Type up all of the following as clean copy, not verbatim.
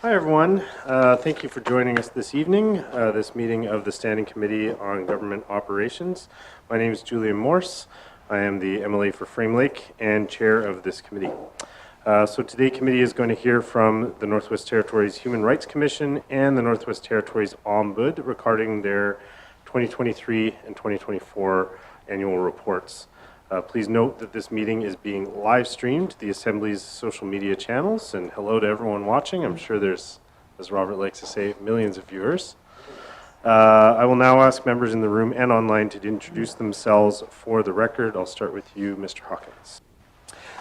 Hi, everyone. Thank you for joining us this evening, this meeting of the Standing Committee on Government Operations. My name is Julian Morse. I am the MLA for Frame Lake and chair of this committee. So today, committee is going to hear from the Northwest Territories Human Rights Commission and the Northwest Territories Ombudsman regarding their 2023 and 2024 annual reports. Please note that this meeting is being live streamed to the Assembly's social media channels, and hello to everyone watching. I'm sure there's, as Robert likes to say, millions of viewers. I will now ask members in the room and online to introduce themselves for the record. I'll start with you, Mr. Hawkins.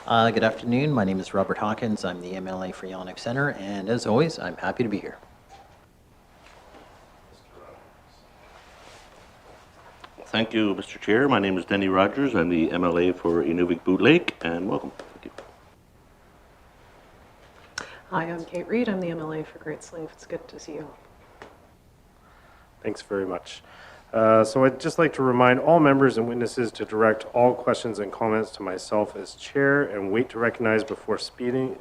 Good afternoon. My name is Robert Hawkins. I'm the MLA for Yellowknife Centre, and as always, I'm happy to be here. Thank you, Mr. Chair. My name is Denny Rogers. I'm the MLA for Inuvik-Boot Lake, and welcome. Thank you. Hi, I'm Kate Reed. I'm the MLA for Great Slave. It's good to see you all. Thanks very much. So I'd just like to remind all members and witnesses to direct all questions and comments to myself as chair and wait to recognize before speaking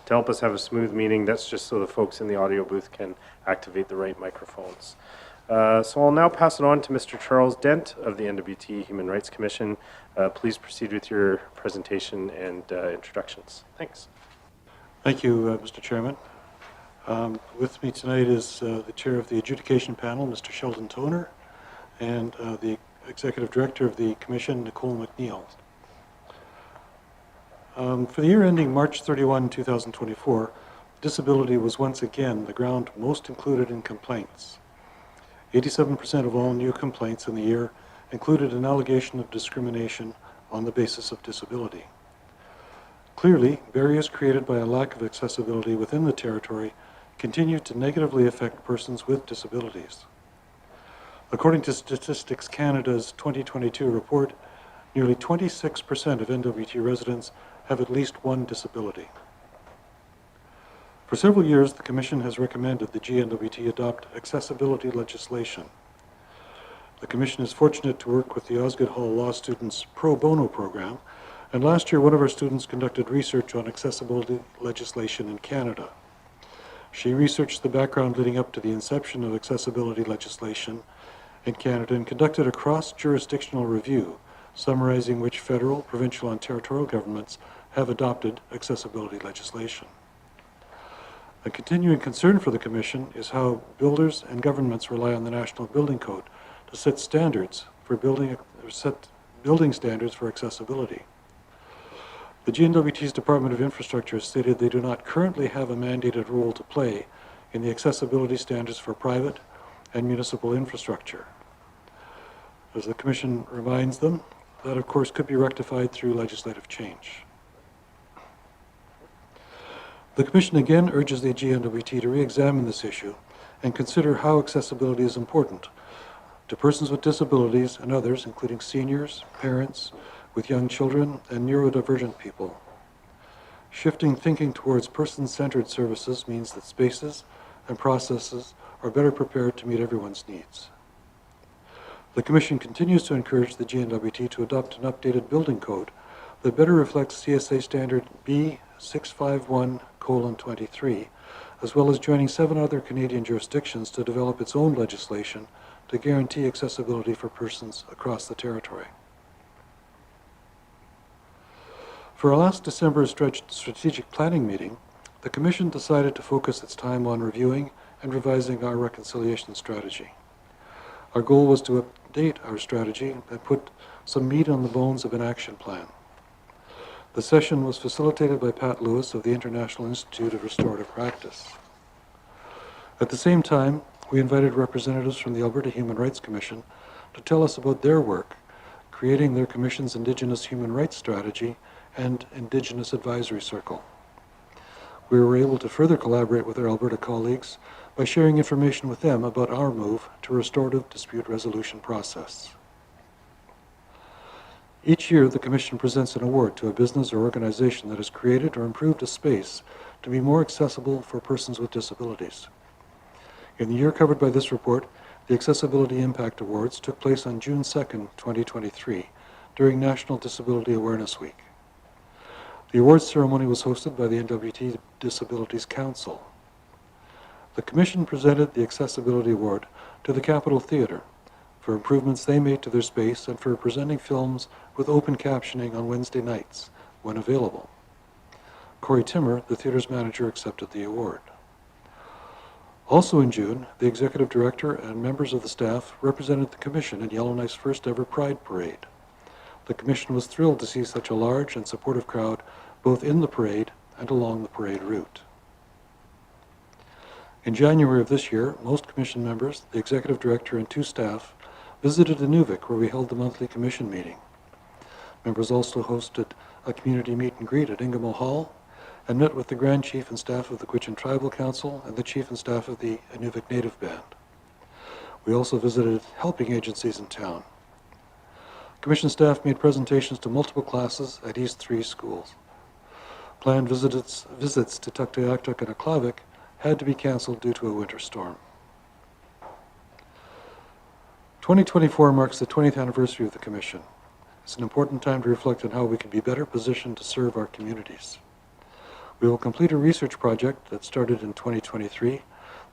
to help us have a smooth meeting. That's just so the folks in the audio booth can activate the right microphones. So I'll now pass it on to Mr. Charles Dent of the NWT Human Rights Commission. Please proceed with your presentation and introductions. Thanks. Thank you, Mr. Chairman. With me tonight is the chair of the adjudication panel, Mr. Sheldon Toner, and the executive director of the commission, Nicole MacNeil. For the year ending March 31, 2024, disability was once again the ground most included in complaints. 87% of all new complaints in the year included an allegation of discrimination on the basis of disability. Clearly, barriers created by a lack of accessibility within the territory continue to negatively affect persons with disabilities. According to Statistics Canada's 2022 report, nearly 26% of NWT residents have at least one disability. For several years, the Commission has recommended the GNWT adopt accessibility legislation. The Commission is fortunate to work with the Osgoode Hall Law Students Pro Bono program, and last year one of our students conducted research on accessibility legislation in Canada. She researched the background leading up to the inception of accessibility legislation in Canada and conducted a cross-jurisdictional review summarizing which federal, provincial, and territorial governments have adopted accessibility legislation. A continuing concern for the Commission is how builders and governments rely on the National Building Code to set standards for building standards for accessibility. The GNWT's Department of Infrastructure stated they do not currently have a mandated role to play in the accessibility standards for private and municipal infrastructure. As the Commission reminds them, that of course could be rectified through legislative change. The Commission again urges the GNWT to re-examine this issue and consider how accessibility is important to persons with disabilities and others, including seniors, parents with young children, and neurodivergent people. Shifting thinking towards person-centered services means that spaces and processes are better prepared to meet everyone's needs. The Commission continues to encourage the GNWT to adopt an updated building code that better reflects CSA Standard B651:23, as well as joining 7 other Canadian jurisdictions to develop its own legislation to guarantee accessibility for persons across the territory. For our last December strategic planning meeting, the Commission decided to focus its time on reviewing and revising our reconciliation strategy. Our goal was to update our strategy and put some meat on the bones of an action plan. The session was facilitated by Pat Lewis of the International Institute of Restorative Practice. At the same time, we invited representatives from the Alberta Human Rights Commission to tell us about their work, creating their Commission's Indigenous Human Rights Strategy and Indigenous Advisory Circle. We were able to further collaborate with our Alberta colleagues by sharing information with them about our move to restorative dispute resolution process. Each year, the Commission presents an award to a business or organization that has created or improved a space to be more accessible for persons with disabilities. In the year covered by this report, the Accessibility Impact Awards took place on June 2nd, 2023, during National Disability Awareness Week. The awards ceremony was hosted by the NWT Disabilities Council. The Commission presented the Accessibility Award to the Capitol Theatre for improvements they made to their space and for presenting films with open captioning on Wednesday nights, when available. Corey Timmer, the theater's manager, accepted the award. Also in June, the Executive Director and members of the staff represented the Commission in Yellowknife's first ever Pride Parade. The Commission was thrilled to see such a large and supportive crowd both in the parade and along the parade route. In January of this year, most Commission members, the Executive Director and 2 staff, visited Inuvik, where we held the monthly Commission meeting. Members also hosted a community meet and greet at Ingamo Hall and met with the Grand Chief and staff of the Gwich'in Tribal Council and the Chief and staff of the Inuvik Native Band. We also visited helping agencies in town. Commission staff made presentations to multiple classes at East 3 schools. Planned visits to Tuktoyaktuk and Aklavik had to be canceled due to a winter storm. 2024 marks the 20th anniversary of the Commission. It's an important time to reflect on how we can be better positioned to serve our communities. We will complete a research project that started in 2023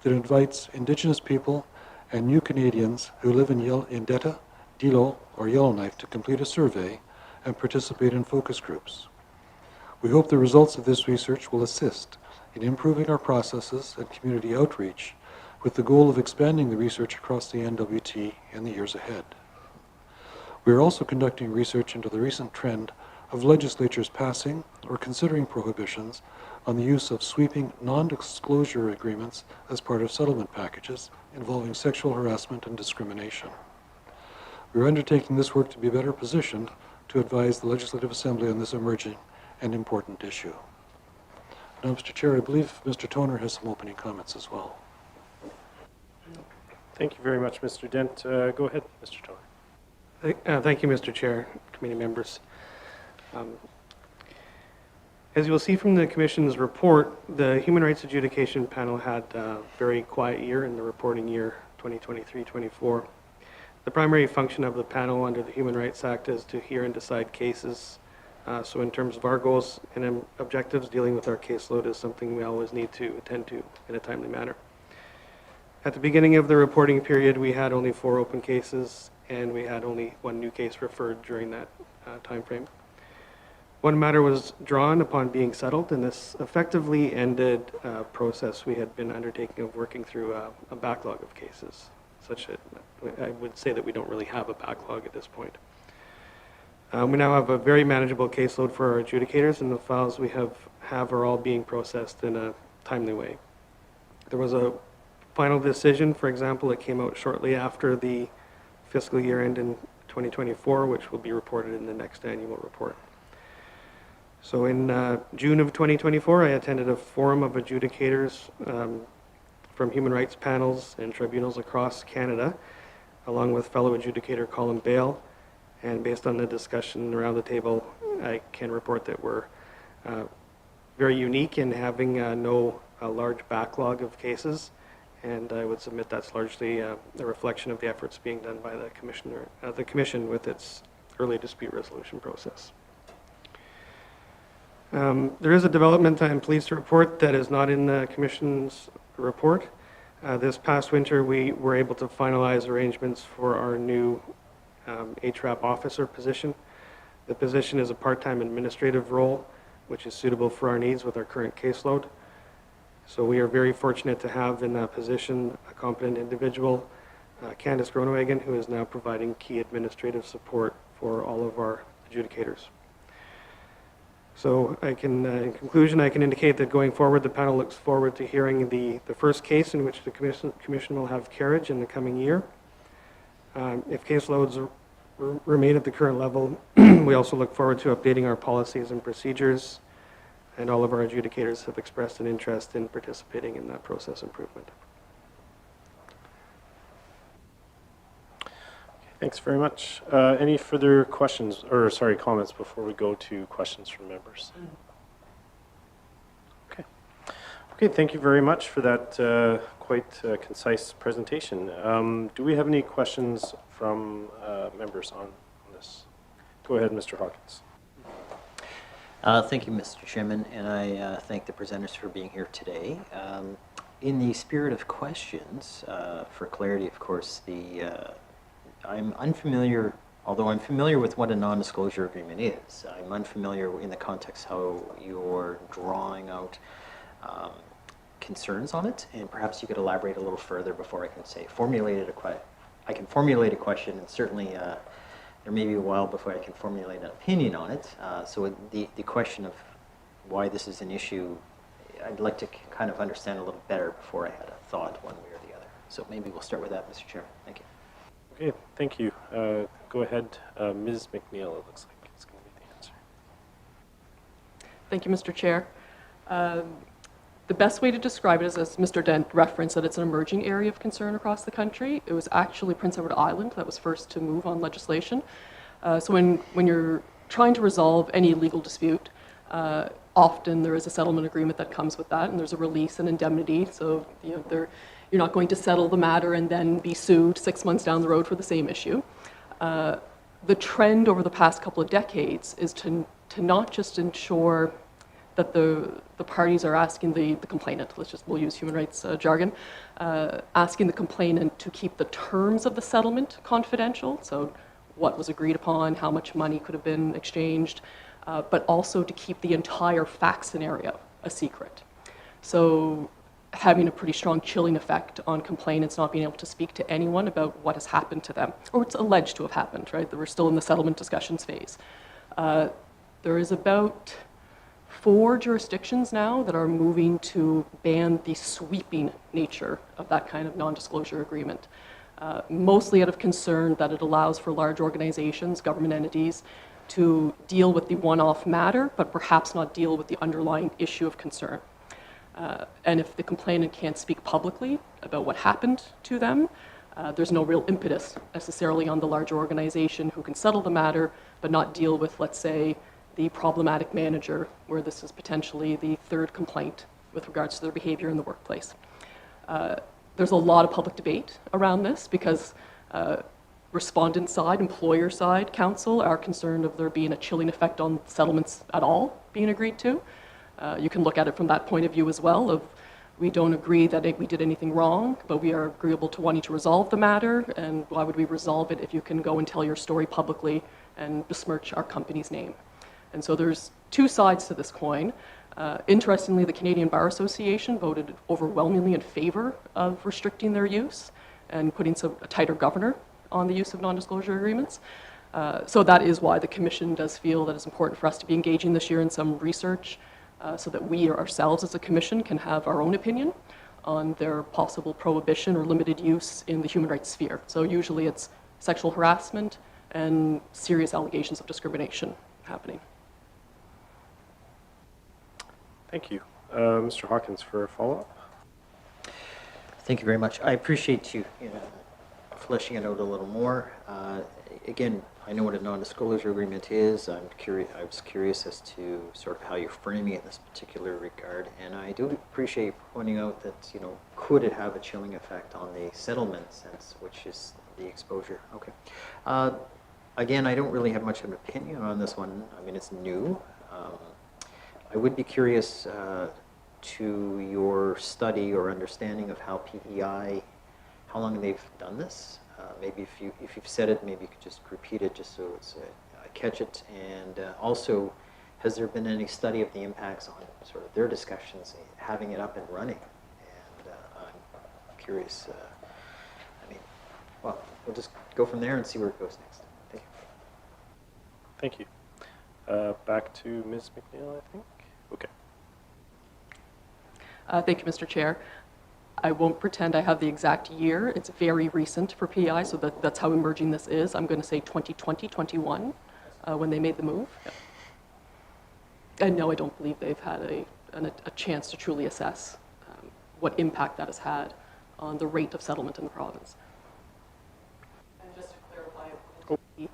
that invites Indigenous people and new Canadians who live in Deta, Dilo, or Yellowknife to complete a survey and participate in focus groups. We hope the results of this research will assist in improving our processes and community outreach with the goal of expanding the research across the NWT in the years ahead. We are also conducting research into the recent trend of legislatures passing or considering prohibitions on the use of sweeping non-disclosure agreements as part of settlement packages involving sexual harassment and discrimination. We are undertaking this work to be better positioned to advise the Legislative Assembly on this emerging and important issue. Now, Mr. Chair, I believe Mr. Toner has some opening comments as well. Thank you very much, Mr. Dent. Go ahead, Mr. Toner. Thank you, Mr. Chair, committee members. As you will see from the Commission's report, the Human Rights Adjudication Panel had a very quiet year in the reporting year 2023-24. The primary function of the panel under the Human Rights Act is to hear and decide cases. So in terms of our goals and objectives, dealing with our caseload is something we always need to attend to in a timely manner. At the beginning of the reporting period, we had only 4 open cases, and we had only 1 new case referred during that time frame. 1 matter was drawn upon being settled, and this effectively ended a process we had been undertaking of working through a backlog of cases, such that I would say that we don't really have a backlog at this point. We now have a very manageable caseload for our adjudicators, and the files we have are all being processed in a timely way. There was a final decision, for example, that came out shortly after the fiscal year end in 2024, which will be reported in the next annual report. So in June of 2024, I attended a forum of adjudicators from human rights panels and tribunals across Canada, along with fellow adjudicator Colin Bale. And based on the discussion around the table, I can report that we're very unique in having no large backlog of cases. And I would submit that's largely a reflection of the efforts being done by the Commission with its early dispute resolution process. There is a development I'm pleased to report that is not in the Commission's report. This past winter, we were able to finalize arrangements for our new HRAP officer position. The position is a part-time administrative role, which is suitable for our needs with our current caseload. So we are very fortunate to have in that position a competent individual, Candice Groenewegen, who is now providing key administrative support for all of our adjudicators. So I can, in conclusion, I can indicate that going forward, the panel looks forward to hearing the first case in which the Commission will have carriage in the coming year. If caseloads remain at the current level, we also look forward to updating our policies and procedures, and all of our adjudicators have expressed an interest in participating in that process improvement. Thanks very much. Any further questions, or sorry, comments before we go to questions from members? Okay. Okay, thank you very much for that quite concise presentation. Do we have any questions from members on this? Go ahead, Mr. Hawkins. Thank you, Mr. Chairman, and I thank the presenters for being here today. In the spirit of questions, for clarity, of course, I'm unfamiliar, although I'm familiar with what a non-disclosure agreement is. I'm unfamiliar in the context how you're drawing out concerns on it, and perhaps you could elaborate a little further before I can say I can formulate a question, and certainly there may be a while before I can formulate an opinion on it. So the question of why this is an issue, I'd like to kind of understand a little better before I had a thought one way or the other. So maybe we'll start with that, Mr. Chairman. Thank you. Okay, thank you. Go ahead, Ms. MacNeil, it looks like is going to be the answer. Thank you, Mr. Chair. The best way to describe it is, as Mr. Dent referenced, that it's an emerging area of concern across the country. It was actually Prince Edward Island that was first to move on legislation. So when you're trying to resolve any legal dispute, often there is a settlement agreement that comes with that, and there's a release and indemnity. So you're not going to settle the matter and then be sued 6 months down the road for the same issue. The trend over the past couple of decades is to not just ensure that the parties are asking the complainant, we'll use human rights jargon, asking the complainant to keep the terms of the settlement confidential, so what was agreed upon, how much money could have been exchanged, but also to keep the entire fact scenario a secret. So having a pretty strong chilling effect on complainants not being able to speak to anyone about what has happened to them, or what's alleged to have happened, right? We're still in the settlement discussions phase. There is about 4 jurisdictions now that are moving to ban the sweeping nature of that kind of non-disclosure agreement, mostly out of concern that it allows for large organizations, government entities, to deal with the one-off matter, but perhaps not deal with the underlying issue of concern. And if the complainant can't speak publicly about what happened to them, there's no real impetus necessarily on the larger organization who can settle the matter, but not deal with, let's say, the problematic manager, where this is potentially the 3rd complaint with regards to their behavior in the workplace. There's a lot of public debate around this because respondent side, employer side counsel are concerned of there being a chilling effect on settlements at all being agreed to. You can look at it from that point of view as well, of we don't agree that we did anything wrong, but we are agreeable to wanting to resolve the matter, and why would we resolve it if you can go and tell your story publicly and besmirch our company's name? And so there's 2 sides to this coin. Interestingly, the Canadian Bar Association voted overwhelmingly in favor of restricting their use and putting a tighter governor on the use of non-disclosure agreements. So that is why the Commission does feel that it's important for us to be engaging this year in some research so that we ourselves as a Commission can have our own opinion on their possible prohibition or limited use in the human rights sphere. So usually it's sexual harassment and serious allegations of discrimination happening. Thank you. Mr. Hawkins for a follow-up. Thank you very much. I appreciate you fleshing it out a little more. Again, I know what a non-disclosure agreement is. I was curious as to sort of how you're framing it in this particular regard, and I do appreciate you pointing out that, could it have a chilling effect on the settlement sense, which is the exposure. Okay. Again, I don't really have much of an opinion on this one. I mean, it's new. I would be curious to your study or understanding of how PEI, how long they've done this. Maybe if you've said it, maybe you could just repeat it just so I catch it. And also, has there been any study of the impacts on sort of their discussions, having it up and running? And I'm curious. Well, we'll just go from there and see where it goes next. Thank you. Thank you. Back to Ms. MacNeil, I think. Okay. Thank you, Mr. Chair. I won't pretend I have the exact year. It's very recent for PEI, so that's how emerging this is. I'm going to say 2020, 21, when they made the move. Yep. And no, I don't believe they've had a chance to truly assess what impact that has had on the rate of settlement in the province. And just to clarify, it wouldn't be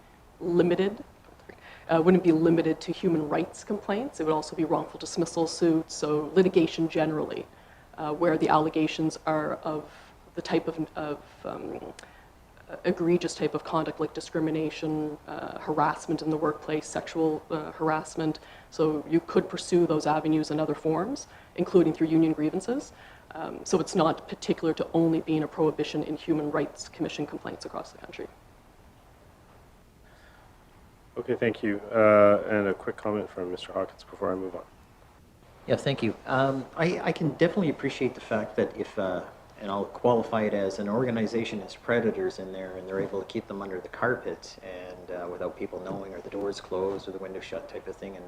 wouldn't be limited to human rights complaints. It would also be wrongful dismissal suits, so litigation generally, where the allegations are of the type of egregious type of conduct like discrimination, harassment in the workplace, sexual harassment. So you could pursue those avenues in other forms, including through union grievances. So it's not particular to only being a prohibition in Human Rights Commission complaints across the country. Okay, thank you. And a quick comment from Mr. Hawkins before I move on. Yeah, thank you. I can definitely appreciate the fact that if, and I'll qualify it as an organization has predators in there and they're able to keep them under the carpet and without people knowing, or the doors closed or the window shut type of thing, and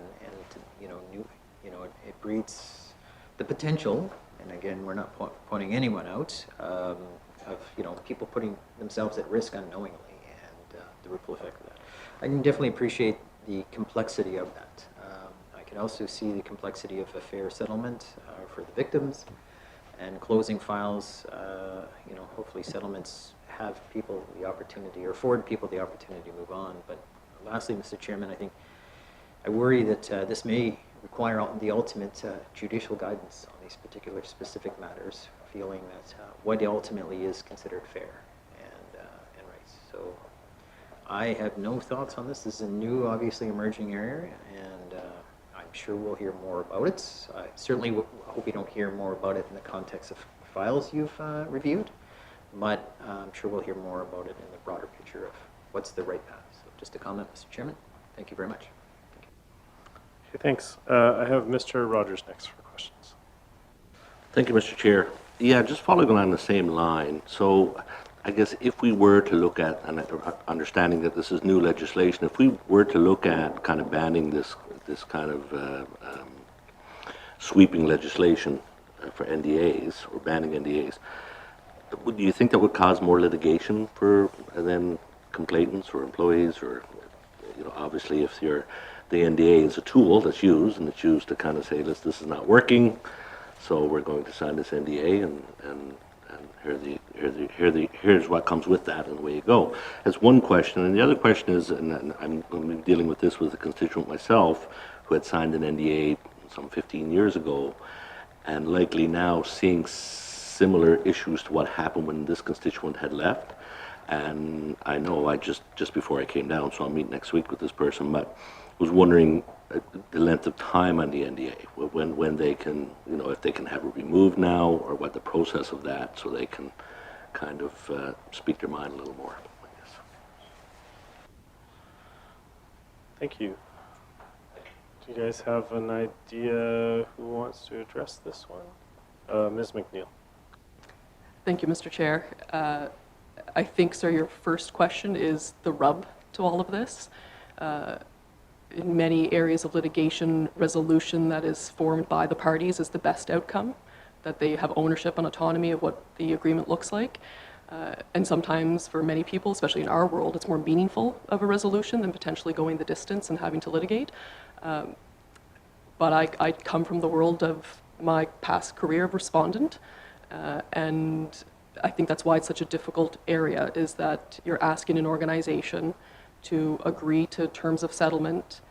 it breeds the potential, and again, we're not pointing anyone out, of people putting themselves at risk unknowingly, and the ripple effect of that. I can definitely appreciate the complexity of that. I can also see the complexity of a fair settlement for the victims and closing files. Hopefully settlements have people the opportunity, or afford people the opportunity to move on. But lastly, Mr. Chairman, I worry that this may require the ultimate judicial guidance on these particular specific matters, feeling that what ultimately is considered fair and right. So I have no thoughts on this. This is a new, obviously emerging area, and I'm sure we'll hear more about it. I certainly hope we don't hear more about it in the context of files you've reviewed, but I'm sure we'll hear more about it in the broader picture of what's the right path. So just a comment, Mr. Chairman. Thank you very much. Okay, thanks. I have Mr. Rogers next for questions. Thank you, Mr. Chair. Yeah, just following along the same line. So I guess if we were to look at, and understanding that this is new legislation, if we were to look at kind of banning this kind of sweeping legislation for NDAs, or banning NDAs, do you think that would cause more litigation for then complainants or employees? Or, obviously if the NDA is a tool that's used, and it's used to kind of say, this is not working, so we're going to sign this NDA, and here's what comes with that, and away you go. That's one question. And the other question is, and I'm going to be dealing with this with a constituent myself who had signed an NDA some 15 years ago, and likely now seeing similar issues to what happened when this constituent had left. And I know I just before I came down, so I'll meet next week with this person, but was wondering the length of time on the NDA, when they can, if they can have it removed now, or what the process of that, so they can kind of speak their mind a little more, I guess. Thank you. Do you guys have an idea who wants to address this one? Ms. MacNeil. Thank you, Mr. Chair. I think, sir, your first question is the rub to all of this. In many areas of litigation, resolution that is formed by the parties is the best outcome, that they have ownership and autonomy of what the agreement looks like. And sometimes for many people, especially in our world, it's more meaningful of a resolution than potentially going the distance and having to litigate. But I come from the world of my past career of respondent, and I think that's why it's such a difficult area, is that you're asking an organization to agree to terms of settlement,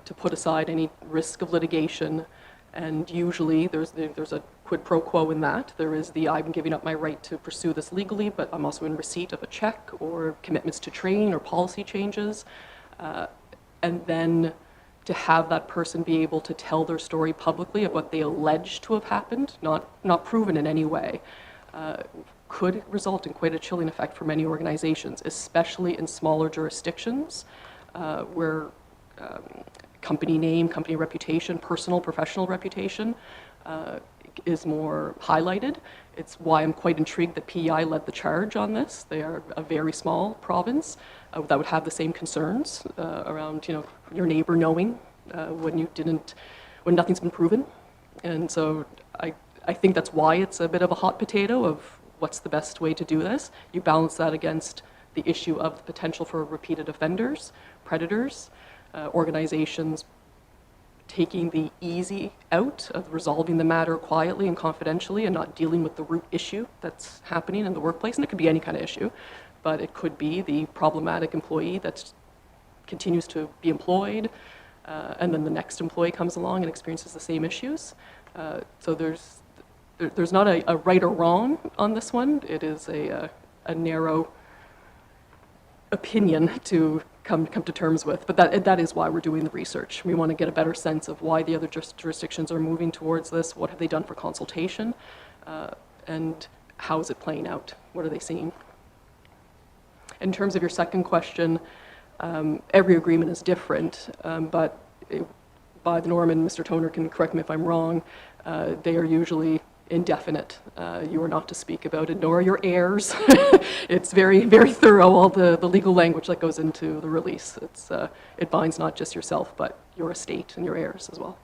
to put aside any risk of litigation, and usually there's a quid pro quo in that. There is the, I'm giving up my right to pursue this legally, but I'm also in receipt of a check or commitments to train or policy changes, and then to have that person be able to tell their story publicly of what they allege to have happened, not proven in any way, could result in quite a chilling effect for many organizations, especially in smaller jurisdictions where company name, company reputation, personal, professional reputation is more highlighted. It's why I'm quite intrigued that PEI led the charge on this. They are a very small province that would have the same concerns around, your neighbor knowing when nothing's been proven. And so I think that's why it's a bit of a hot potato of what's the best way to do this. You balance that against the issue of the potential for repeated offenders, predators, organizations taking the easy out of resolving the matter quietly and confidentially and not dealing with the root issue that's happening in the workplace. And it could be any kind of issue, but it could be the problematic employee that continues to be employed, and then the next employee comes along and experiences the same issues. So there's not a right or wrong on this one. It is a narrow opinion to come to terms with, but that is why we're doing the research. We want to get a better sense of why the other jurisdictions are moving towards this. What have they done for consultation? and how is it playing out? What are they seeing? In terms of your second question, every agreement is different, but by the norm, and Mr. Toner can correct me if I'm wrong, they are usually indefinite. You are not to speak about it, nor your heirs. It's very, very thorough, all the legal language that goes into the release. It binds not just yourself, but your estate and your heirs as well.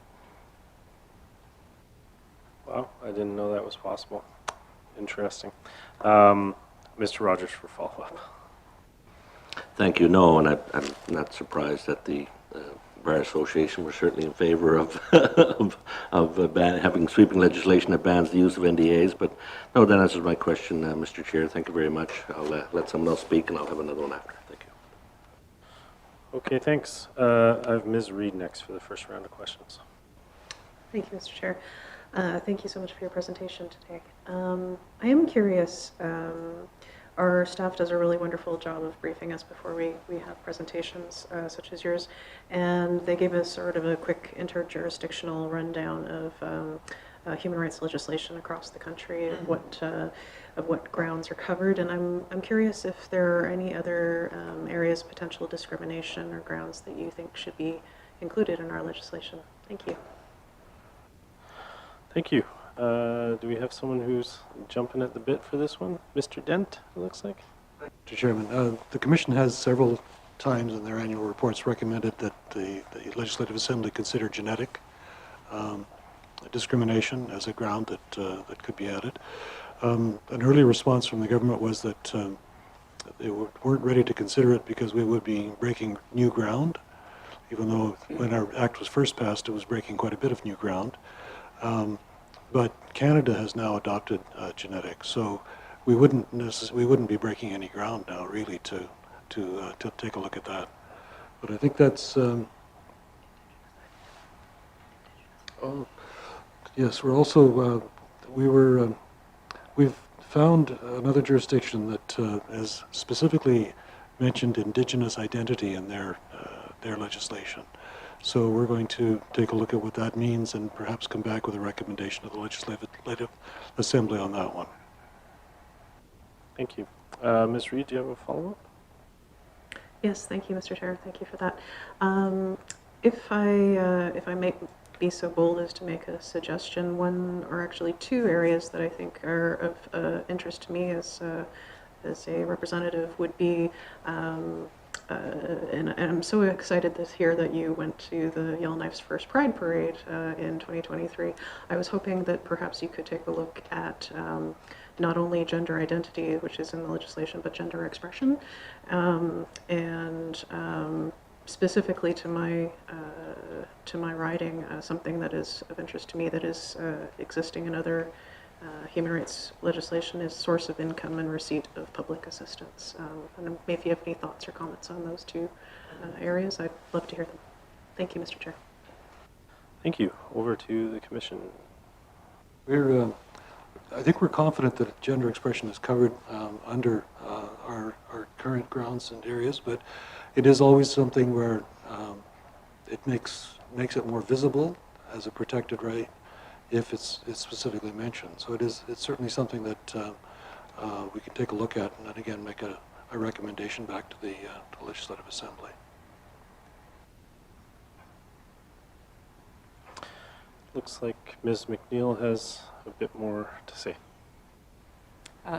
Wow, I didn't know that was possible. Interesting. Mr. Rogers for follow-up. Thank you. No, and I'm not surprised that the Bar Association were certainly in favor of having sweeping legislation that bans the use of NDAs. But no, that answers my question, Mr. Chair. Thank you very much. I'll let someone else speak, and I'll have another one after. Thank you. Okay, thanks. I have Ms. Reid next for the first round of questions. Thank you, Mr. Chair. Thank you so much for your presentation today. I am curious, our staff does a really wonderful job of briefing us before we have presentations such as yours, and they gave us sort of a quick interjurisdictional rundown of human rights legislation across the country and what grounds are covered. And I'm curious if there are any other areas of potential discrimination or grounds that you think should be included in our legislation. Thank you. Thank you. Do we have someone who's jumping at the bit for this one? Mr. Dent, it looks like. Mr. Chairman, the Commission has several times in their annual reports recommended that the Legislative Assembly consider genetic discrimination as a ground that could be added. An early response from the government was that they weren't ready to consider it because we would be breaking new ground, even though when our act was first passed, it was breaking quite a bit of new ground. But Canada has now adopted genetics, so we wouldn't be breaking any ground now, really, to take a look at that. But I think that's yes. We're also we've found another jurisdiction that has specifically mentioned Indigenous identity in their legislation. So we're going to take a look at what that means and perhaps come back with a recommendation of the Legislative Assembly on that one. Thank you. Ms. Reid, do you have a follow-up? Yes, thank you, Mr. Chair. Thank you for that. If I may be so bold as to make a suggestion, one or actually two areas that I think are of interest to me as a representative would be. And I'm so excited this year that you went to the Yellowknife's first Pride Parade in 2023. I was hoping that perhaps you could take a look at not only gender identity, which is in the legislation, but gender expression, and specifically to my riding, something that is of interest to me that is existing in other human rights legislation is source of income and receipt of public assistance. And maybe if you have any thoughts or comments on those two areas, I'd love to hear them. Thank you, Mr. Chair. Thank you. Over to the Commission. I think we're confident that gender expression is covered under our current grounds and areas, but it is always something where it makes it more visible as a protected right if it's specifically mentioned. So it's certainly something that we can take a look at and then again make a recommendation back to the Legislative Assembly. Looks like Ms. MacNeil has a bit more to say.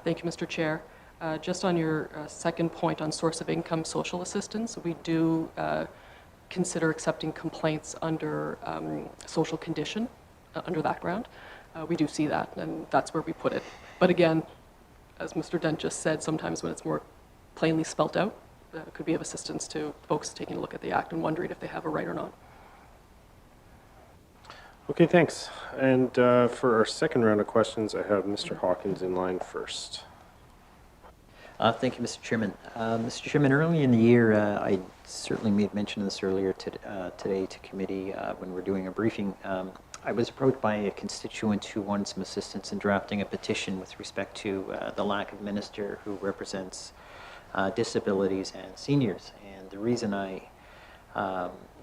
Thank you, Mr. Chair. Just on your second point on source of income social assistance, we do consider accepting complaints under social condition, under that ground. We do see that, and that's where we put it. But again, as Mr. Dent just said, sometimes when it's more plainly spelt out, it could be of assistance to folks taking a look at the Act and wondering if they have a right or not. Okay, thanks. And for our second round of questions, I have Mr. Hawkins in line first. Thank you, Mr. Chairman. Mr. Chairman, early in the year, I certainly made mention of this earlier today to committee when we're doing a briefing. I was approached by a constituent who wanted some assistance in drafting a petition with respect to the lack of minister who represents disabilities and seniors. And the reason I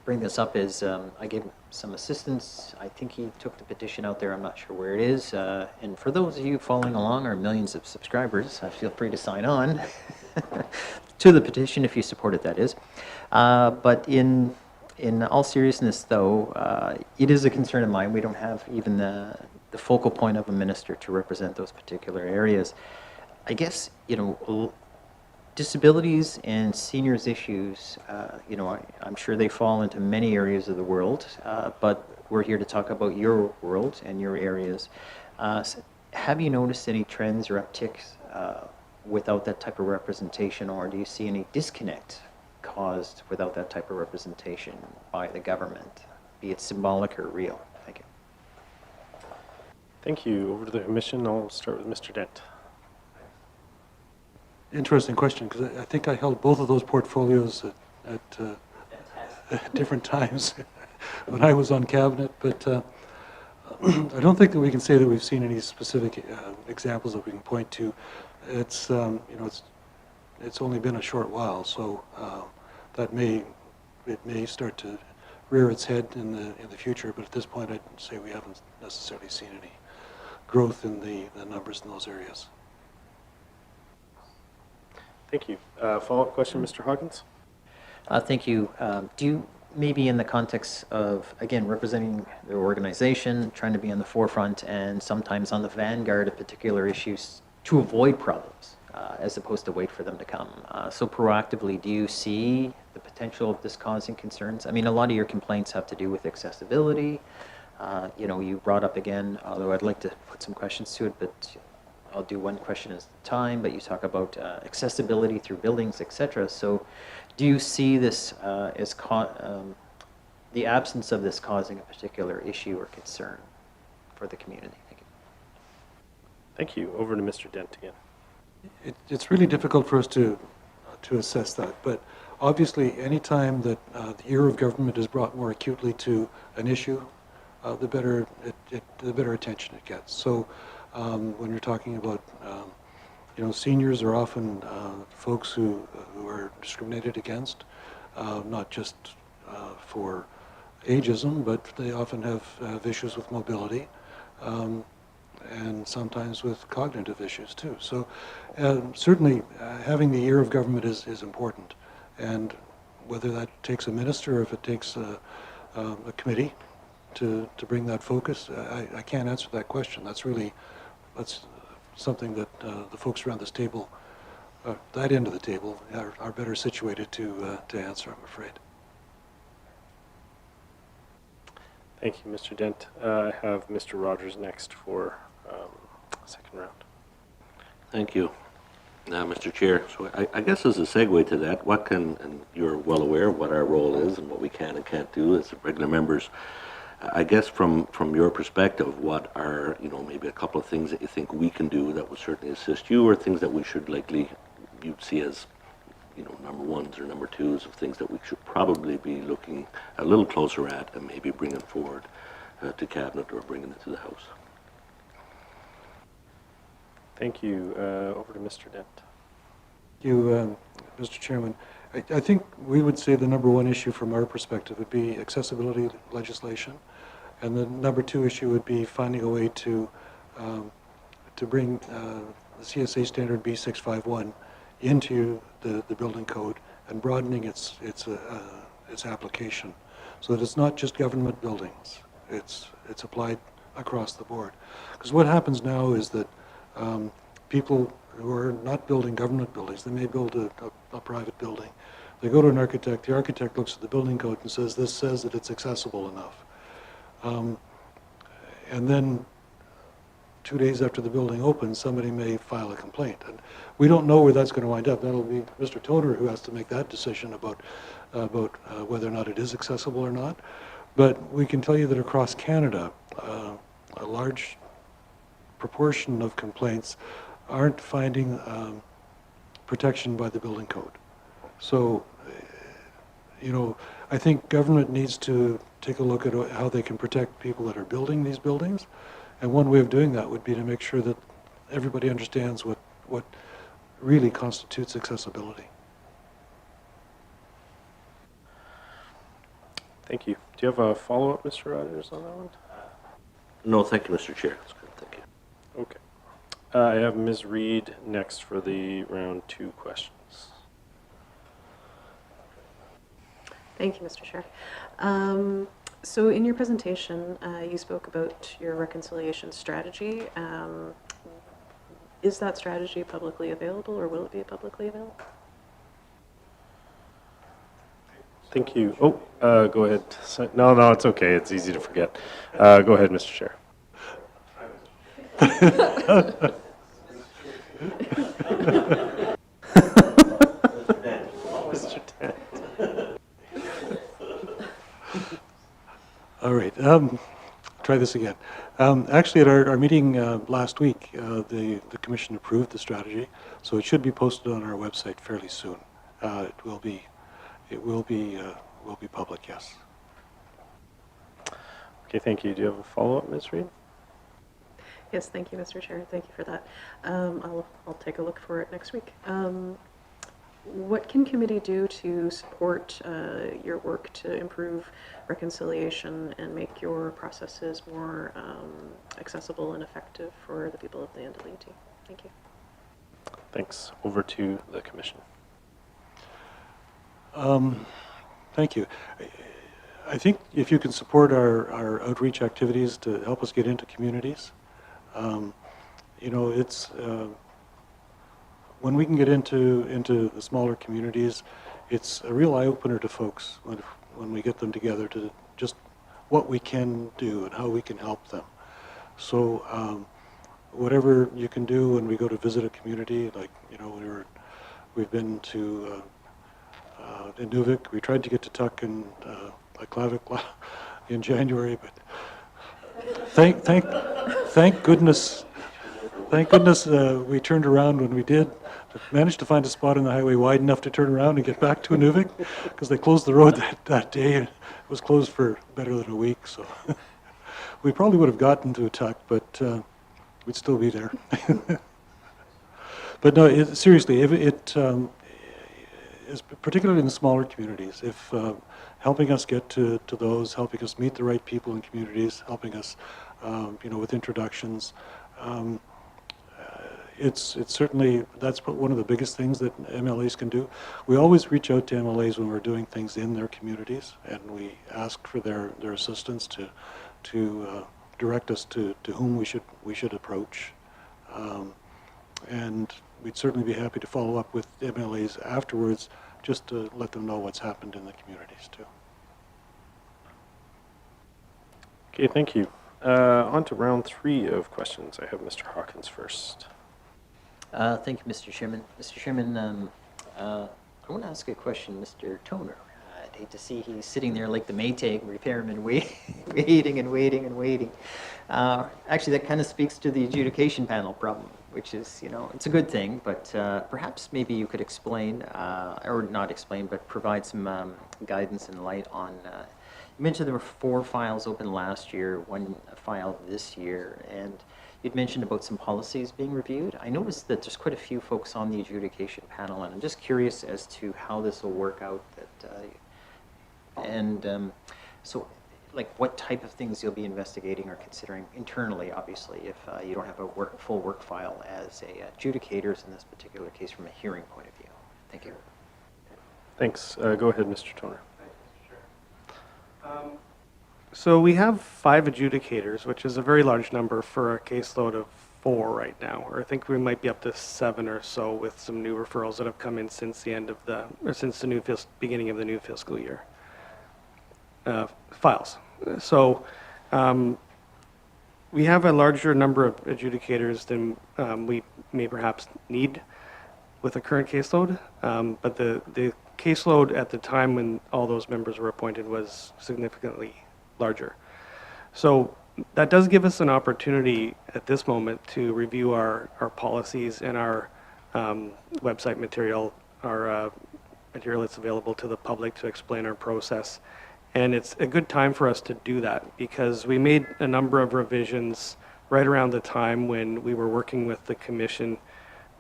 bring this up is I gave him some assistance. I think he took the petition out there. I'm not sure where it is. And for those of you following along, our millions of subscribers, feel free to sign on to the petition if you support it, that is. But in all seriousness, though, it is a concern of mine. We don't have even the focal point of a minister to represent those particular areas. I guess, disabilities and seniors issues, I'm sure they fall into many areas of the world, but we're here to talk about your world and your areas. Have you noticed any trends or upticks without that type of representation, or do you see any disconnect caused without that type of representation by the government, be it symbolic or real? Thank you. Thank you. Over to the commission. I'll start with Mr. Dent. Interesting question, because I think I held both of those portfolios at different times when I was on cabinet, but I don't think that we can say that we've seen any specific examples that we can point to. It's it's only been a short while, so it may start to rear its head in the future. But at this point, I'd say we haven't necessarily seen any growth in the numbers in those areas. Thank you. Follow-up question, Mr. Hawkins? Thank you. Do you, maybe in the context of, again, representing the organization, trying to be on the forefront and sometimes on the vanguard of particular issues to avoid problems, as opposed to wait for them to come. So proactively, do you see the potential of this causing concerns? I mean, a lot of your complaints have to do with accessibility. You brought up again, although I'd like to put some questions to it, but I'll do one question at a time, but you talk about accessibility through buildings, etc. So do you see this as the absence of this causing a particular issue or concern for the community? Thank you. Thank you. Over to Mr. Dent again. It's really difficult for us to assess that, but obviously any time that the ear of government is brought more acutely to an issue, the better attention it gets. So when you're talking about, seniors are often folks who are discriminated against, not just for ageism, but they often have issues with mobility, and sometimes with cognitive issues too. So certainly having the ear of government is important, and whether that takes a minister or if it takes a committee to bring that focus, I can't answer that question. That's something that the folks around this table, that end of the table, are better situated to answer, I'm afraid. Thank you, Mr. Dent. I have Mr. Rogers next for second round. Thank you, Mr. Chair. So I guess as a segue to that, and you're well aware of what our role is and what we can and can't do as regular members. I guess from your perspective, what are, maybe a couple of things that you think we can do that would certainly assist you, or things that we should you'd see as, number ones or number twos of things that we should probably be looking a little closer at and maybe bringing forward to Cabinet or bringing it to the House? Thank you. Over to Mr. Dent. Thank you, Mr. Chairman. I think we would say the number one issue from our perspective would be accessibility legislation, and the number two issue would be finding a way to bring the CSA standard B651 into the building code and broadening its application, so that it's not just government buildings. It's applied across the board. Because what happens now is that people who are not building government buildings, they may build a private building. They go to an architect, the architect looks at the building code and says, this says that it's accessible enough. And then 2 days after the building opens, somebody may file a complaint. And we don't know where that's going to wind up. That'll be Mr. Toner who has to make that decision about whether or not it is accessible or not. But we can tell you that across Canada, a large proportion of complaints aren't finding protection by the building code. So, I think government needs to take a look at how they can protect people that are building these buildings. And one way of doing that would be to make sure that everybody understands what really constitutes accessibility. Thank you. Do you have a follow-up, Mr. Rogers, on that one? No, thank you, Mr. Chair. That's good, thank you. Okay. I have Ms. Reed next for the round 2 questions. Thank you, Mr. Chair. So in your presentation, you spoke about your reconciliation strategy. Is that strategy publicly available, or will it be publicly available? Thank you. Oh, go ahead. No, it's okay. It's easy to forget. Go ahead, Mr. Chair. Mr. Dent. All right, try this again. Actually, at our meeting last week, the commission approved the strategy, so it should be posted on our website fairly soon. It will be public, yes. Okay, thank you. Do you have a follow-up, Ms. Reed? Yes, thank you, Mr. Chair. Thank you for that. I'll take a look for it next week. What can committee do to support your work to improve reconciliation and make your processes more accessible and effective for the people of the NWT? Thank you. Thanks. Over to the commission. Thank you. I think if you can support our outreach activities to help us get into communities, you know, it's when we can get into the smaller communities, it's a real eye-opener to folks when we get them together to just what we can do and how we can help them. So whatever you can do when we go to visit a community, like, you know, we've been to Inuvik. We tried to get to Tuk and Aklavik in January, but thank goodness we turned around when we did. Managed to find a spot on the highway wide enough to turn around and get back to Inuvik, because they closed the road that day, and it was closed for better than a week. So we probably would have gotten to Tuk, but we'd still be there. But no, seriously, if it is particularly in the smaller communities, if helping us get to those, helping us meet the right people in communities, helping us, you know, with introductions. It's certainly, that's one of the biggest things that MLAs can do. We always reach out to MLAs when we're doing things in their communities, and we ask for their assistance to direct us to whom we should approach. And we'd certainly be happy to follow up with MLAs afterwards, just to let them know what's happened in the communities too. Okay, thank you. On to round 3 of questions. I have Mr. Hawkins first. Thank you, Mr. Chairman. Mr. Chairman, I want to ask a question, Mr. Toner. I'd hate to see he's sitting there like the Maytag repairman, waiting and waiting and waiting. Actually, that kind of speaks to the adjudication panel problem, which is, you know, it's a good thing, but perhaps maybe you could explain, or not explain, but provide some guidance and light on, you mentioned there were 4 files open last year, 1 file this year, and you'd mentioned about some policies being reviewed. I noticed that there's quite a few folks on the adjudication panel, and I'm just curious as to how this will work out. So, like, what type of things you'll be investigating or considering internally, obviously, if you don't have a full work file as adjudicators in this particular case from a hearing point of view. Thank you. Thanks. Go ahead, Mr. Toner. So we have 5 adjudicators, which is a very large number for a caseload of 4 right now. Or I think we might be up to 7 or so with some new referrals that have come in since the end of since the new beginning of the new fiscal year. Files. So we have a larger number of adjudicators than we may perhaps need with the current caseload, but the caseload at the time when all those members were appointed was significantly larger. So that does give us an opportunity at this moment to review our policies and our website material, our material that's available to the public to explain our process. And it's a good time for us to do that because we made a number of revisions right around the time when we were working with the Commission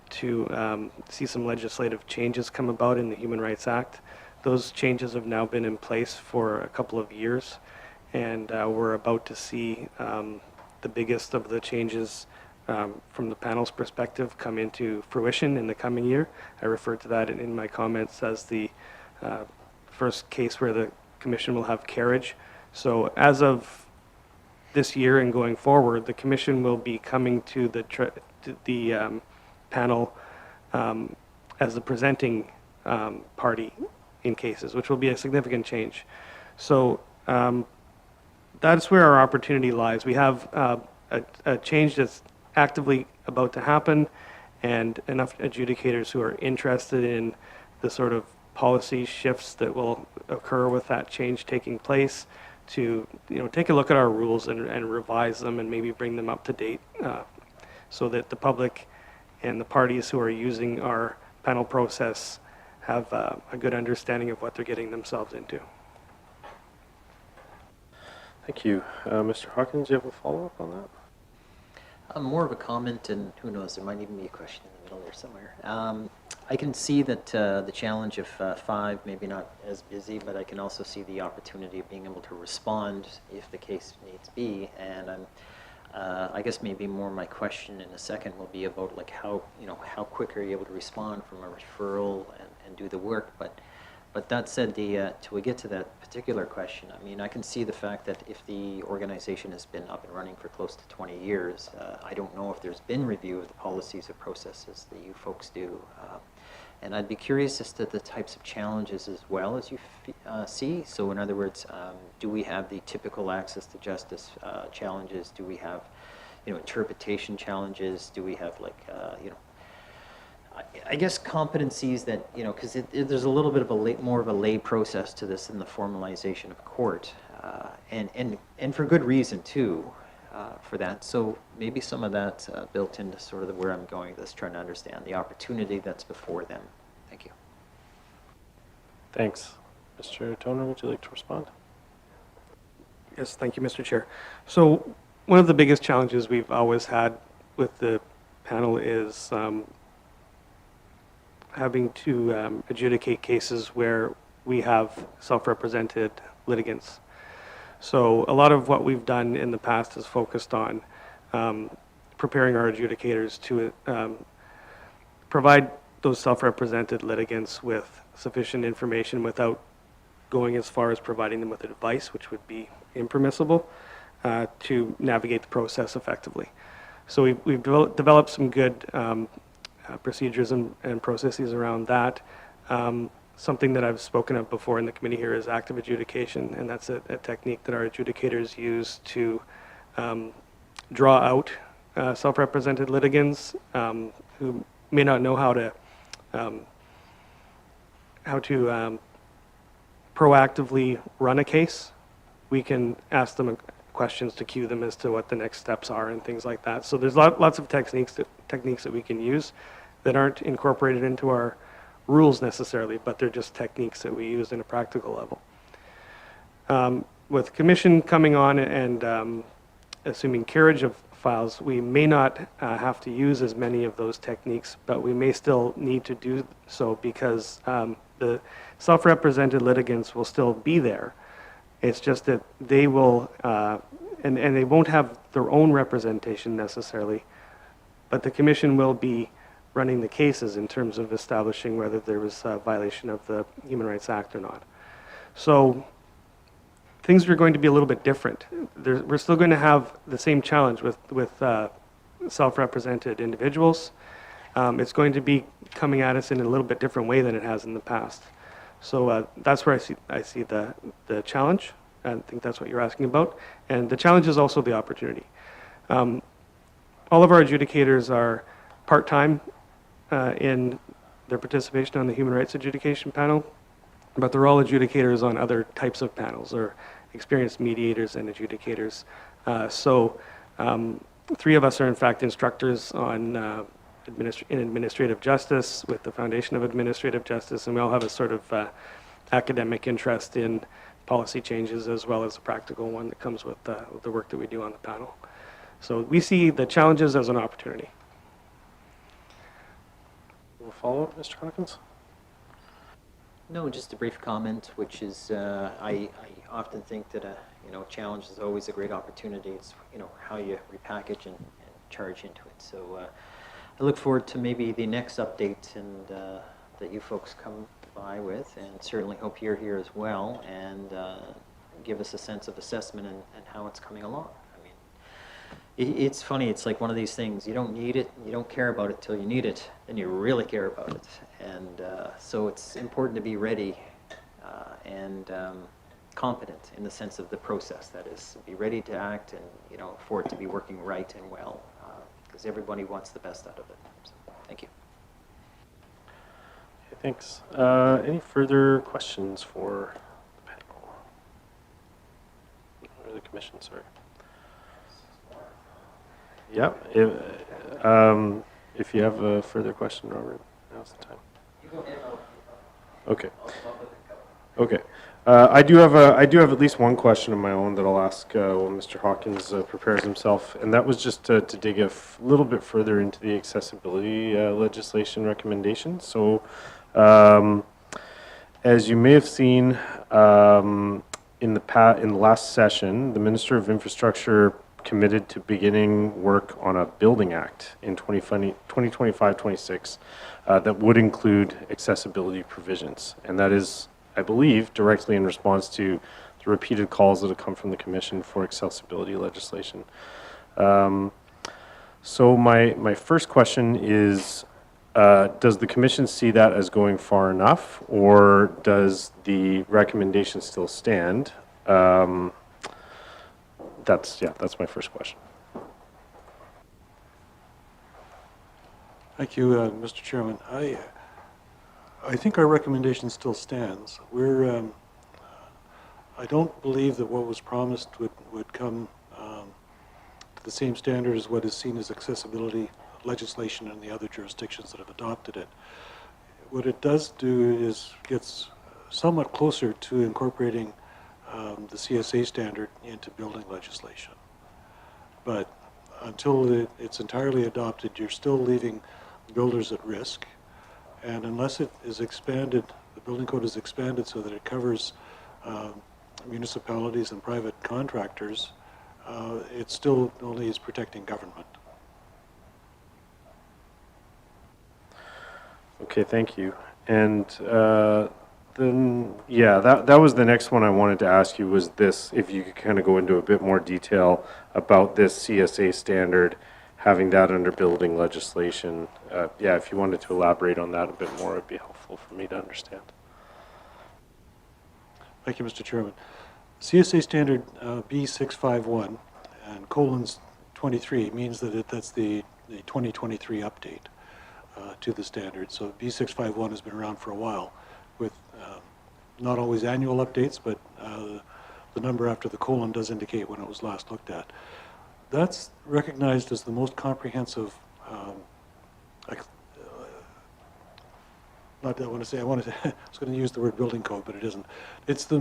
to see some legislative changes come about in the Human Rights Act. Those changes have now been in place for a couple of years, and we're about to see the biggest of the changes from the panel's perspective come into fruition in the coming year. I referred to that in my comments as the first case where the Commission will have carriage. So as of this year and going forward, the Commission will be coming to the panel as the presenting party in cases, which will be a significant change. So that's where our opportunity lies. We have a change that's actively about to happen, and enough adjudicators who are interested in the sort of policy shifts that will occur with that change taking place to take a look at our rules and revise them and maybe bring them up to date so that the public and the parties who are using our panel process have a good understanding of what they're getting themselves into. Thank you. Mr. Hawkins, do you have a follow-up on that? More of a comment, and who knows, there might even be a question in the middle there somewhere. I can see that the challenge of 5, maybe not as busy, but I can also see the opportunity of being able to respond if the case needs be. And I guess maybe more my question in a second will be about like how quick are you able to respond from a referral and do the work. But that said, till we get to that particular question, I mean, I can see the fact that if the organization has been up and running for close to 20 years, I don't know if there's been review of the policies or processes that you folks do. And I'd be curious as to the types of challenges as well as you see. So in other words, do we have the typical access to justice challenges? Do we have, interpretation challenges? Do we have like, I guess competencies that, because there's a little bit of more of a lay process to this than the formalization of court, and for good reason too, for that. So maybe some of that built into sort of where I'm going, just trying to understand the opportunity that's before them. Thank you. Thanks. Mr. Toner, would you like to respond? Yes, thank you, Mr. Chair. So one of the biggest challenges we've always had with the panel is having to adjudicate cases where we have self-represented litigants. So a lot of what we've done in the past is focused on preparing our adjudicators to provide those self-represented litigants with sufficient information without going as far as providing them with advice, which would be impermissible, to navigate the process effectively. So we've developed some good procedures and processes around that. Something that I've spoken of before in the committee here is active adjudication, and that's a technique that our adjudicators use to draw out self-represented litigants who may not know how to proactively run a case. We can ask them questions to cue them as to what the next steps are and things like that. So there's lots of techniques that we can use that aren't incorporated into our rules necessarily, but they're just techniques that we use in a practical level. With commission coming on and assuming carriage of files, we may not have to use as many of those techniques, but we may still need to do so because the self-represented litigants will still be there. It's just that they will, and they won't have their own representation necessarily, but the commission will be running the cases in terms of establishing whether there was a violation of the Human Rights Act or not. So things are going to be a little bit different. We're still going to have the same challenge with self-represented individuals. It's going to be coming at us in a little bit different way than it has in the past. So that's where I see the challenge. I think that's what you're asking about. And the challenge is also the opportunity. All of our adjudicators are part-time in their participation on the Human Rights Adjudication panel, but they're all adjudicators on other types of panels, or experienced mediators and adjudicators. So 3 of us are in fact instructors on in administrative justice with the Foundation of Administrative Justice, and we all have a sort of academic interest in policy changes as well as a practical one that comes with the work that we do on the panel. So we see the challenges as an opportunity. Will follow up, Mr. Hawkins? No, just a brief comment, which is I often think that a challenge is always a great opportunity. It's how you repackage and charge into it. So I look forward to maybe the next update and that you folks come by with, and certainly hope you're here as well and give us a sense of assessment and how it's coming along. I mean, it's funny. It's like one of these things. You don't need it, you don't care about it till you need it, then you really care about it. And so it's important to be ready and competent in the sense of the process. That is, be ready to act and for it to be working right and well, because everybody wants the best out of it. So, thank you. Okay, thanks. Any further questions for the panel? Or the commission, sorry. Yeah, if you have a further question, Robert, now's the time. Okay. Okay. I do have at least one question of my own that I'll ask when Mr. Hawkins prepares himself, and that was just to dig a little bit further into the accessibility legislation recommendations. So, as you may have seen in the last session, the Minister of Infrastructure committed to beginning work on a building act in 2025-26 that would include accessibility provisions, and that is, I believe, directly in response to the repeated calls that have come from the Commission for accessibility legislation. So my first question is, does the Commission see that as going far enough, or does the recommendation still stand? That's my first question. Thank you, Mr. Chairman. I think our recommendation still stands. I don't believe that what was promised would come to the same standard as what is seen as accessibility legislation in the other jurisdictions that have adopted it. What it does do is gets somewhat closer to incorporating the CSA standard into building legislation. But until it's entirely adopted, you're still leaving builders at risk. And unless it is expanded, the building code is expanded so that it covers municipalities and private contractors, it still only is protecting government. Okay, thank you. And then, yeah, that was the next one I wanted to ask you, was this, if you could kind of go into a bit more detail about this CSA standard, having that under building legislation. Yeah, if you wanted to elaborate on that a bit more, it'd be helpful for me to understand. Thank you, Mr. Chairman. CSA standard B651 and colons 23 means that that's the 2023 update to the standard. So B651 has been around for a while with not always annual updates, but the number after the colon does indicate when it was last looked at. That's recognized as the most comprehensive, I was going to use the word building code, but it isn't. It's the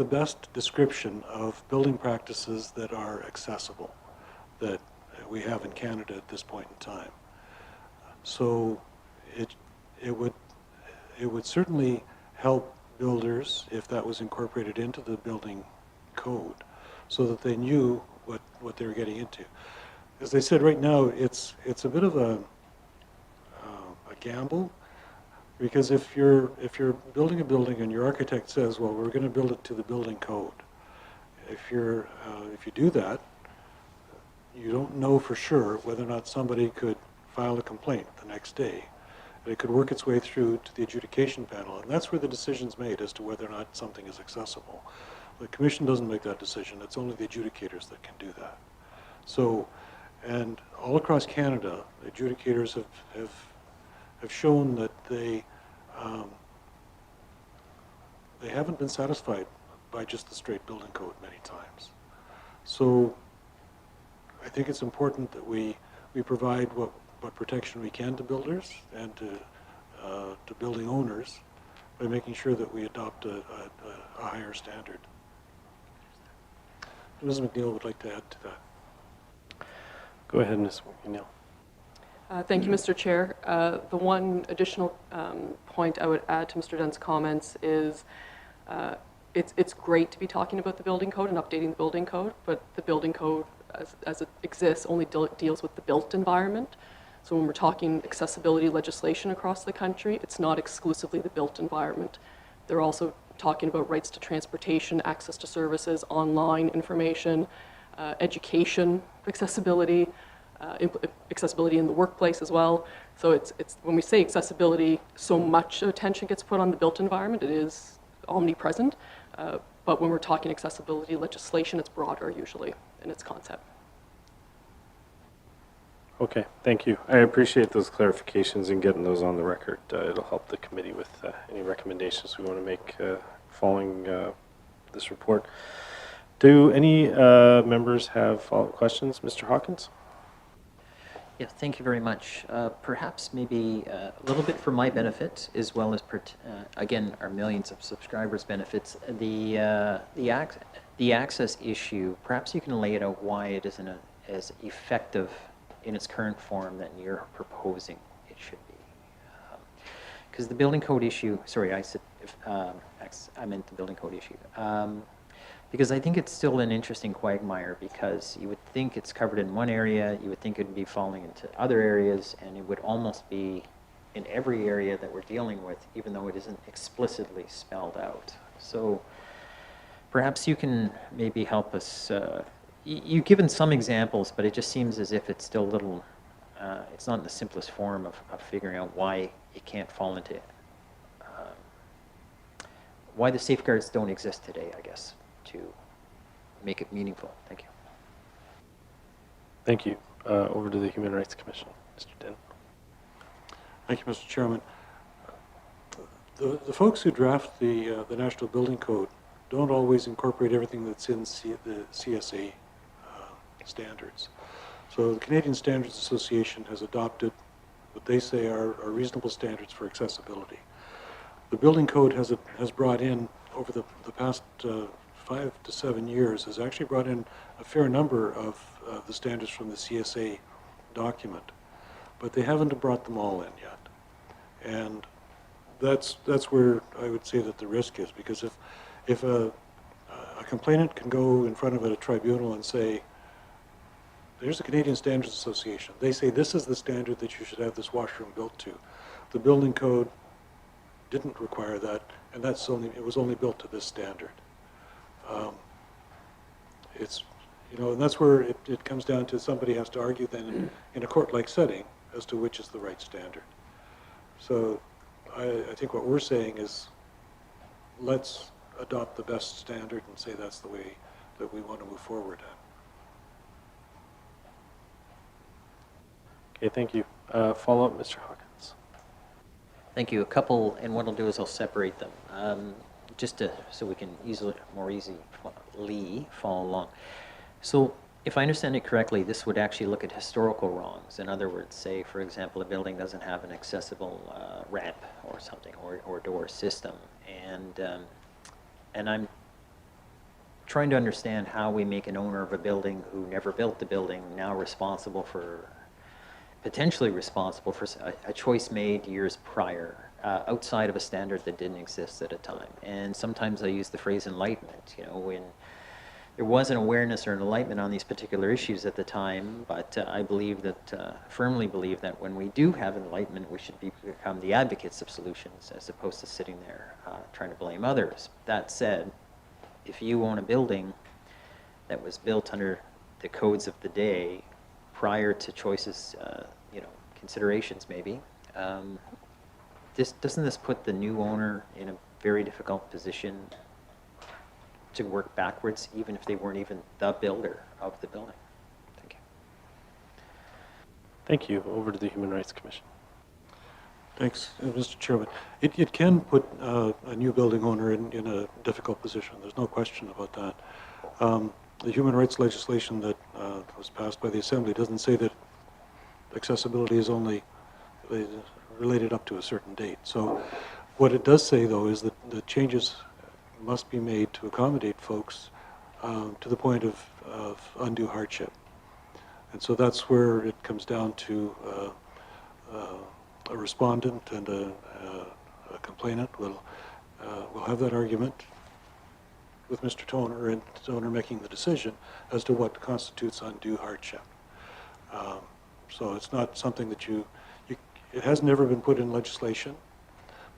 best description of building practices that are accessible that we have in Canada at this point in time. So it would certainly help builders if that was incorporated into the building code so that they knew what they were getting into. As I said, right now it's a bit of a gamble, because if you're building a building and your architect says, well, we're going to build it to the building code, if you do that, you don't know for sure whether or not somebody could file a complaint the next day. It could work its way through to the adjudication panel, and that's where the decision's made as to whether or not something is accessible. The Commission doesn't make that decision. It's only the adjudicators that can do that. So, and all across Canada, adjudicators have shown that they haven't been satisfied by just the straight building code many times. So I think it's important that we provide what protection we can to builders and to building owners by making sure that we adopt a higher standard. Ms. MacNeil would like to add to that. Go ahead, Ms. MacNeil. Thank you, Mr. Chair. The one additional point I would add to Mr. Dent's comments is it's great to be talking about the building code and updating the building code, but the building code as it exists only deals with the built environment. So when we're talking accessibility legislation across the country, it's not exclusively the built environment. They're also talking about rights to transportation, access to services, online information, education accessibility, accessibility in the workplace as well. So it's when we say accessibility, so much attention gets put on the built environment. It is omnipresent. But when we're talking accessibility legislation, it's broader usually in its concept. Okay, thank you. I appreciate those clarifications and getting those on the record. It'll help the committee with any recommendations we want to make following this report. Do any members have follow-up questions? Mr. Hawkins? Yeah, thank you very much. Perhaps maybe a little bit for my benefit, as well as, again, our millions of subscribers' benefits, the access issue, perhaps you can lay it out why it isn't as effective in its current form that you're proposing it should be. Because the building code issue, sorry, I meant the building code issue. Because I think it's still an interesting quagmire, because you would think it's covered in one area, you would think it would be falling into other areas, and it would almost be in every area that we're dealing with, even though it isn't explicitly spelled out. So perhaps you can maybe help us. You've given some examples, but it just seems as if it's still a little, it's not in the simplest form of figuring out why it can't fall into, why the safeguards don't exist today, I guess, to make it meaningful. Thank you. Thank you. Over to the Human Rights Commission. Mr. Dent. Thank you, Mr. Chairman. The folks who draft the National Building Code don't always incorporate everything that's in the CSA standards. So the Canadian Standards Association has adopted what they say are reasonable standards for accessibility. The Building Code has brought in, over the past 5 to 7 years, has actually brought in a fair number of the standards from the CSA document, but they haven't brought them all in yet. And that's where I would say that the risk is, because if a complainant can go in front of a tribunal and say, there's the Canadian Standards Association, they say this is the standard that you should have this washroom built to. The Building Code didn't require that, and it was only built to this standard. It's, and that's where it comes down to somebody has to argue then in a court-like setting as to which is the right standard. So I think what we're saying is, let's adopt the best standard and say that's the way that we want to move forward at. Okay, thank you. Follow-up, Mr. Hawkins. Thank you. A couple, and what I'll do is I'll separate them, so we can more easily follow along. So if I understand it correctly, this would actually look at historical wrongs. In other words, say, for example, a building doesn't have an accessible ramp or something, or door system. And I'm trying to understand how we make an owner of a building who never built the building now potentially responsible for a choice made years prior, outside of a standard that didn't exist at a time. And sometimes I use the phrase enlightenment, when there was an awareness or an enlightenment on these particular issues at the time, but I firmly believe that when we do have enlightenment, we should become the advocates of solutions as opposed to sitting there trying to blame others. That said, if you own a building that was built under the codes of the day, prior to choices, considerations maybe, doesn't this put the new owner in a very difficult position to work backwards, even if they weren't even the builder of the building? Thank you. Thank you. Over to the Human Rights Commission. Thanks, Mr. Chairman. It can put a new building owner in a difficult position. There's no question about that. The human rights legislation that was passed by the Assembly doesn't say that accessibility is only related up to a certain date. So what it does say, though, is that the changes must be made to accommodate folks to the point of undue hardship. And so that's where it comes down to a respondent and a complainant will have that argument with Mr. Toner, and Toner making the decision as to what constitutes undue hardship. So it's not something that it has never been put in legislation,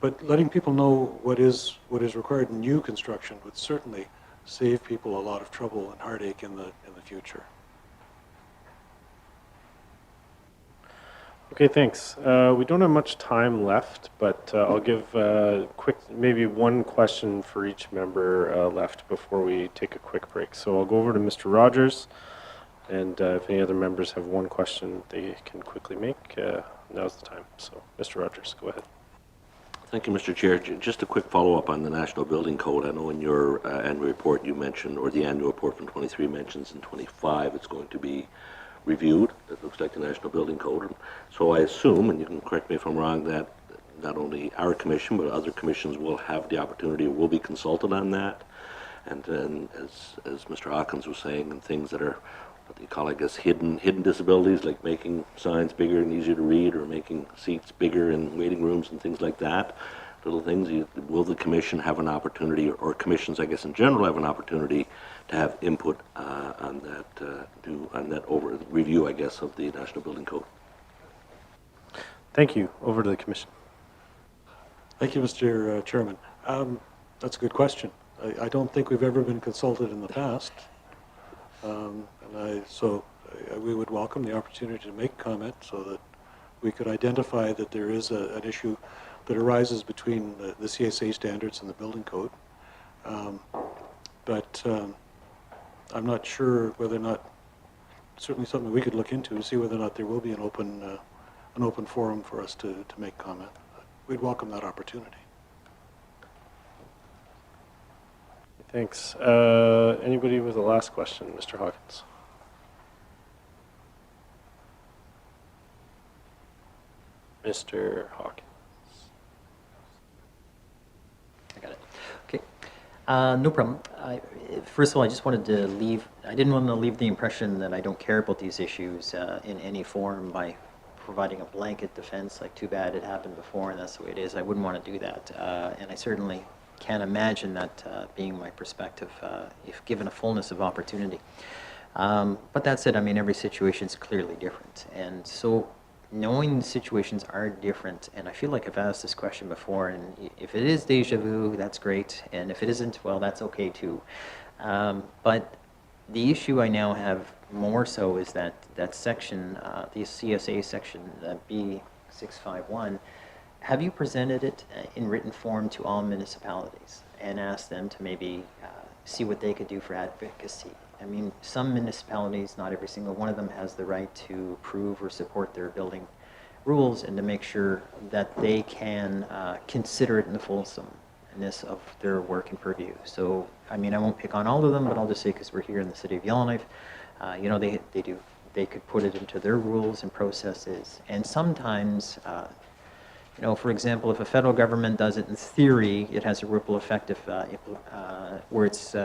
but letting people know what is required in new construction would certainly save people a lot of trouble and heartache in the future. Okay, thanks. We don't have much time left, but I'll give maybe one question for each member left before we take a quick break. So I'll go over to Mr. Rogers, and if any other members have one question they can quickly make, now's the time. So, Mr. Rogers, go ahead. Thank you, Mr. Chair. Just a quick follow-up on the National Building Code. I know in your annual report you mentioned, or the annual report from 23 mentions in 25 it's going to be reviewed. It looks like the National Building Code. So I assume, and you can correct me if I'm wrong, that not only our commission but other commissions will have the opportunity, will be consulted on that. And then, as Mr. Hawkins was saying, and things that are what they call, I guess, hidden disabilities, like making signs bigger and easier to read, or making seats bigger in waiting rooms and things like that. Little things. Will the commission have an opportunity, or commissions, I guess, in general, have an opportunity to have input on that over review, I guess, of the National Building Code? Thank you. Over to the Commission. Thank you, Mr. Chairman. That's a good question. I don't think we've ever been consulted in the past. We would welcome the opportunity to make comment so that we could identify that there is an issue that arises between the CSA standards and the building code. But I'm not sure whether or not, certainly something we could look into to see whether or not there will be an open forum for us to make comment. We'd welcome that opportunity. Thanks. Anybody with a last question? Mr. Hawkins. Mr. Hawkins. I got it. Okay. No problem. First of all, I just wanted to I didn't want to leave the impression that I don't care about these issues in any form by providing a blanket defense, like too bad it happened before and that's the way it is. I wouldn't want to do that. And I certainly can't imagine that being my perspective if given a fullness of opportunity. But that said, I mean, every situation is clearly different. And so knowing the situations are different, and I feel like I've asked this question before, and if it is deja vu, that's great, and if it isn't, well, that's okay too. But the issue I now have more so is that section, the CSA section, B651, have you presented it in written form to all municipalities and asked them to maybe see what they could do for advocacy? I mean, some municipalities, not every single one of them, has the right to approve or support their building rules and to make sure that they can consider it in the fulsomeness of their work and purview. So, I mean, I won't pick on all of them, but I'll just say, because we're here in the city of Yellowknife, you know, they could put it into their rules and processes. And sometimes, you know, for example, if a federal government does it in theory, it has a ripple effect where it's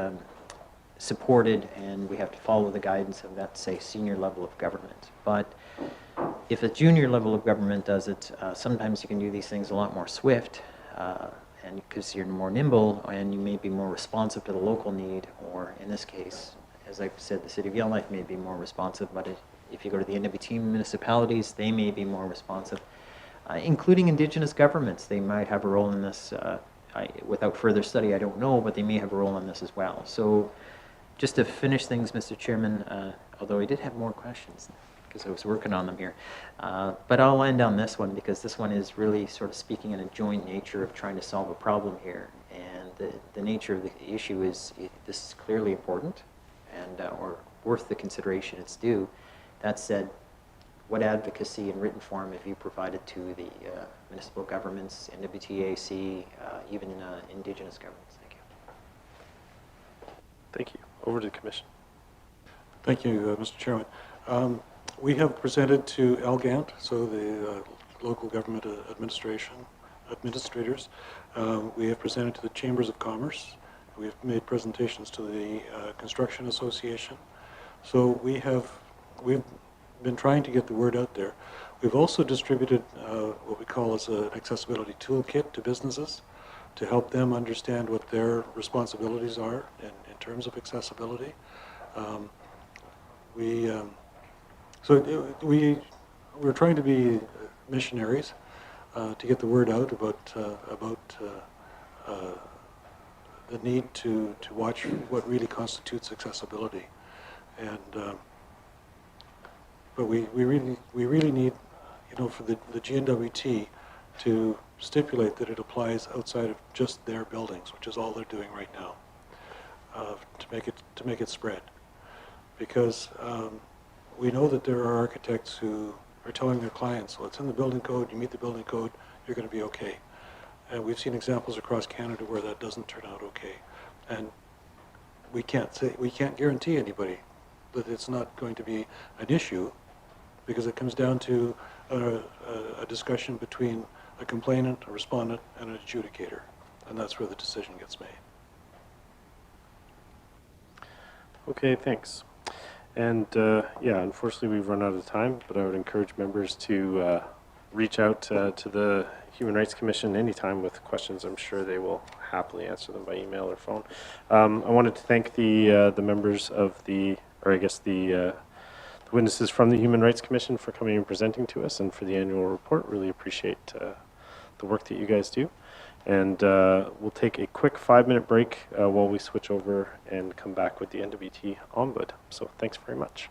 supported, and we have to follow the guidance of that, say, senior level of government. But if a junior level of government does it, sometimes you can do these things a lot more swift, and because you're more nimble and you may be more responsive to the local need, or in this case, as I've said, the city of Yellowknife may be more responsive, but if you go to the NWT municipalities, they may be more responsive, including Indigenous governments. They might have a role in this. Without further study, I don't know, but they may have a role in this as well. So just to finish things, Mr. Chairman, although I did have more questions because I was working on them here, but I'll end on this one because this one is really sort of speaking in a joint nature of trying to solve a problem here. And the nature of the issue is this is clearly important and or worth the consideration it's due. That said, what advocacy in written form have you provided to the municipal governments, NWTAC, even Indigenous governments? Thank you. Thank you. Over to the Commission. Thank you, Mr. Chairman. We have presented to LGANT, so the local government administrators. We have presented to the Chambers of Commerce. We have made presentations to the Construction Association. So we've been trying to get the word out there. We've also distributed what we call as an accessibility toolkit to businesses to help them understand what their responsibilities are in terms of accessibility. We're trying to be missionaries to get the word out about the need to watch what really constitutes accessibility, and but we really need, for the GNWT to stipulate that it applies outside of just their buildings, which is all they're doing right now, to make it spread, because we know that there are architects who are telling their clients, well, it's in the building code, you meet the building code, you're going to be okay. And we've seen examples across Canada where that doesn't turn out okay. And we can't guarantee anybody that it's not going to be an issue, because it comes down to a discussion between a complainant, a respondent, and an adjudicator. And that's where the decision gets made. Okay, thanks. And yeah, unfortunately we've run out of time, but I would encourage members to reach out to the Human Rights Commission anytime with questions. I'm sure they will happily answer them by email or phone. I wanted to thank the members of the witnesses from the Human Rights Commission for coming and presenting to us, and for the annual report. Really appreciate the work that you guys do. And we'll take a quick 5-minute break while we switch over and come back with the NWT OMBUD. So thanks very much.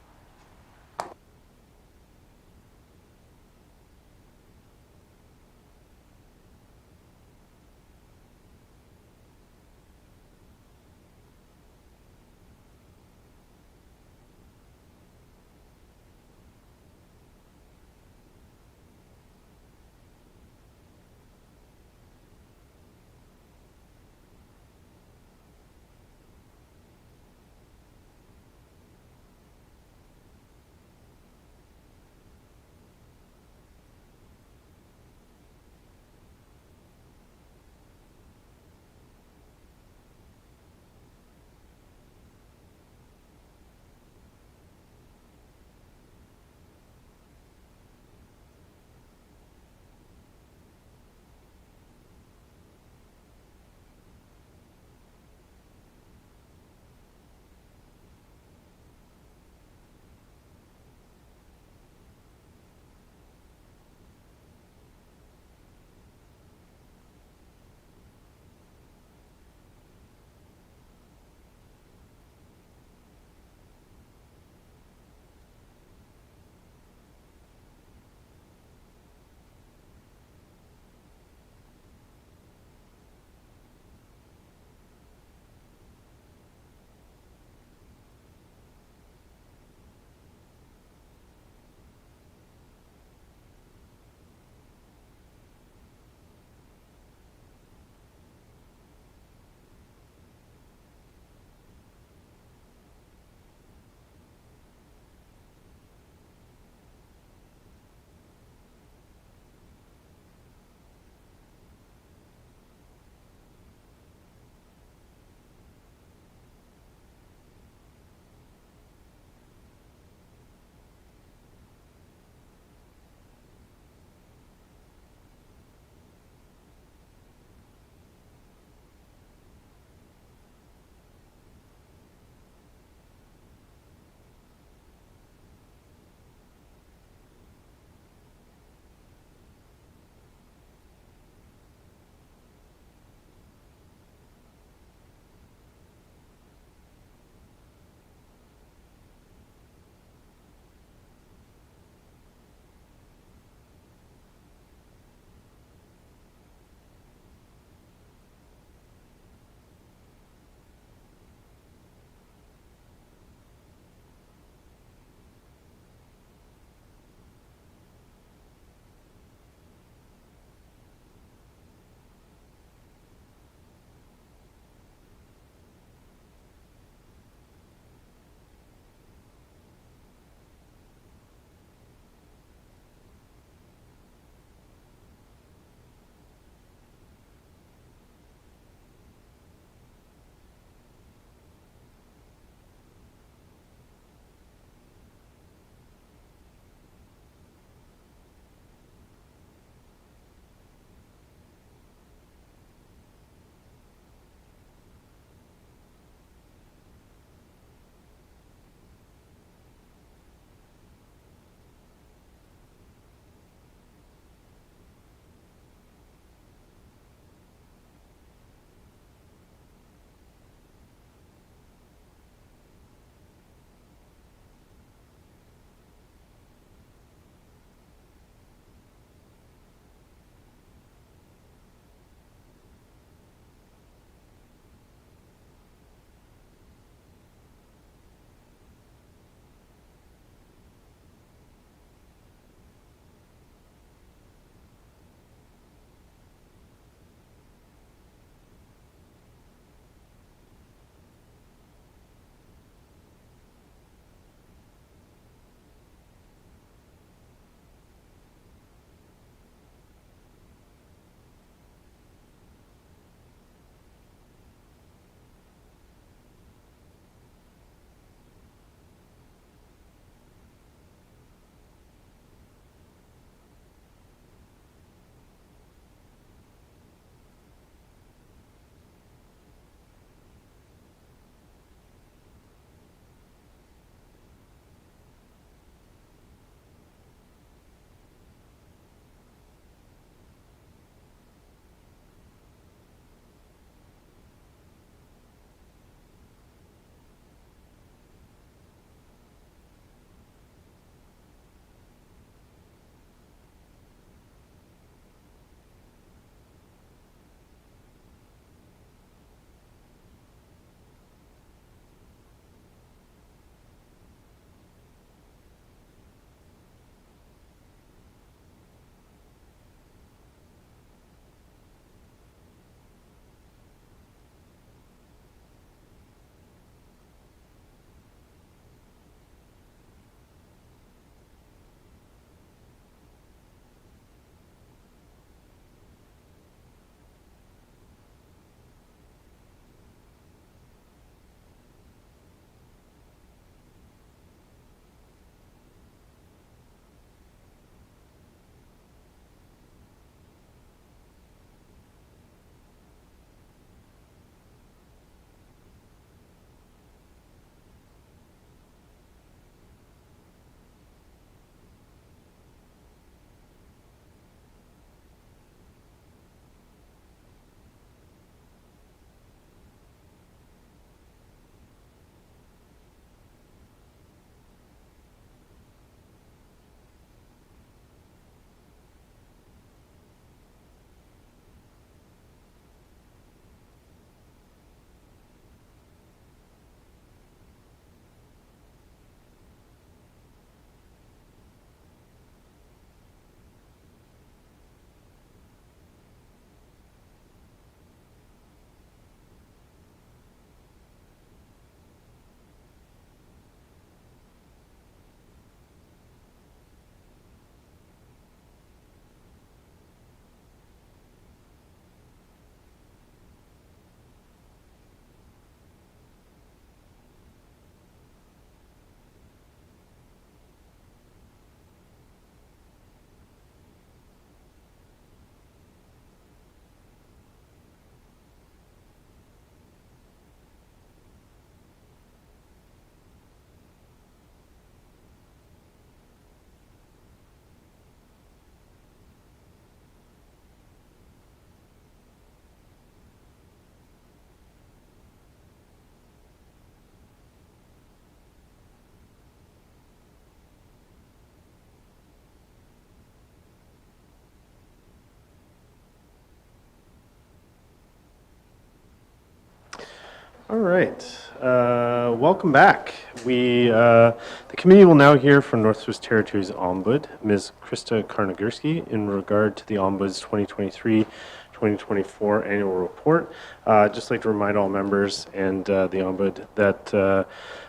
All right. Welcome back. The committee will now hear from North Swiss Territories Ombud, Ms. Krista Carnogursky, in regard to the Ombud's 2023-2024 annual report. I'd just like to remind all members and the Ombud that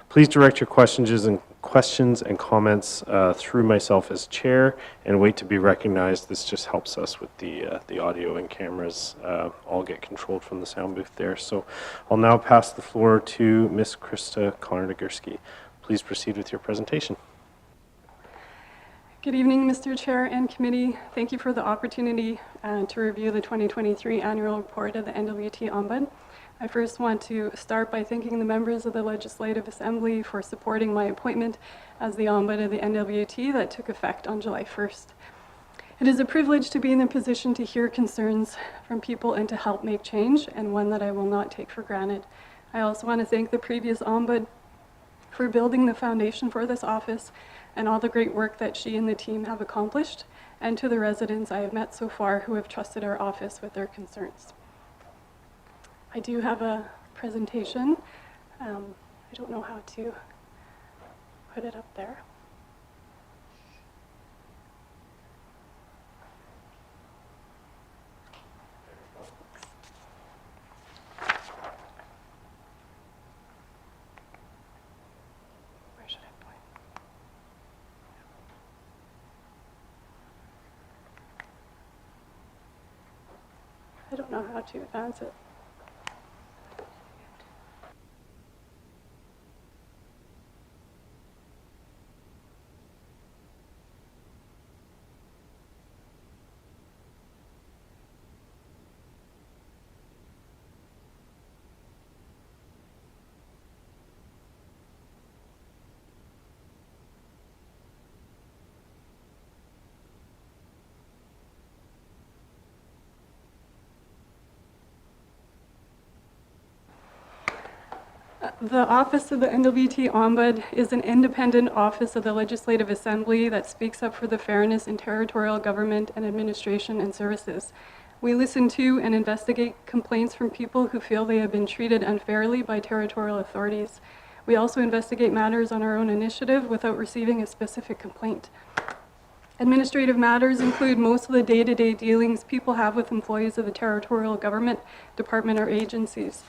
please direct your questions and comments through myself as chair, and wait to be recognized. This just helps us with the audio and cameras all get controlled from the sound booth there. So I'll now pass the floor to Ms. Krista Carnogursky. Please proceed with your presentation. Good evening, Mr. Chair and committee. Thank you for the opportunity to review the 2023 annual report of the NWT OMBUD. I first want to start by thanking the members of the Legislative Assembly for supporting my appointment as the Ombud of the NWT that took effect on July 1st. It is a privilege to be in a position to hear concerns from people and to help make change, and one that I will not take for granted. I also want to thank the previous Ombud for building the foundation for this office and all the great work that she and the team have accomplished, and to the residents I have met so far who have trusted our office with their concerns. I do have a presentation. I don't know how to put it up there. Where should I point? I don't know how to advance it. The Office of the NWT Ombud is an independent office of the Legislative Assembly that speaks up for the fairness in territorial government and administration and services. We listen to and investigate complaints from people who feel they have been treated unfairly by territorial authorities. We also investigate matters on our own initiative without receiving a specific complaint. Administrative matters include most of the day-to-day dealings people have with employees of the territorial government, department, or agencies.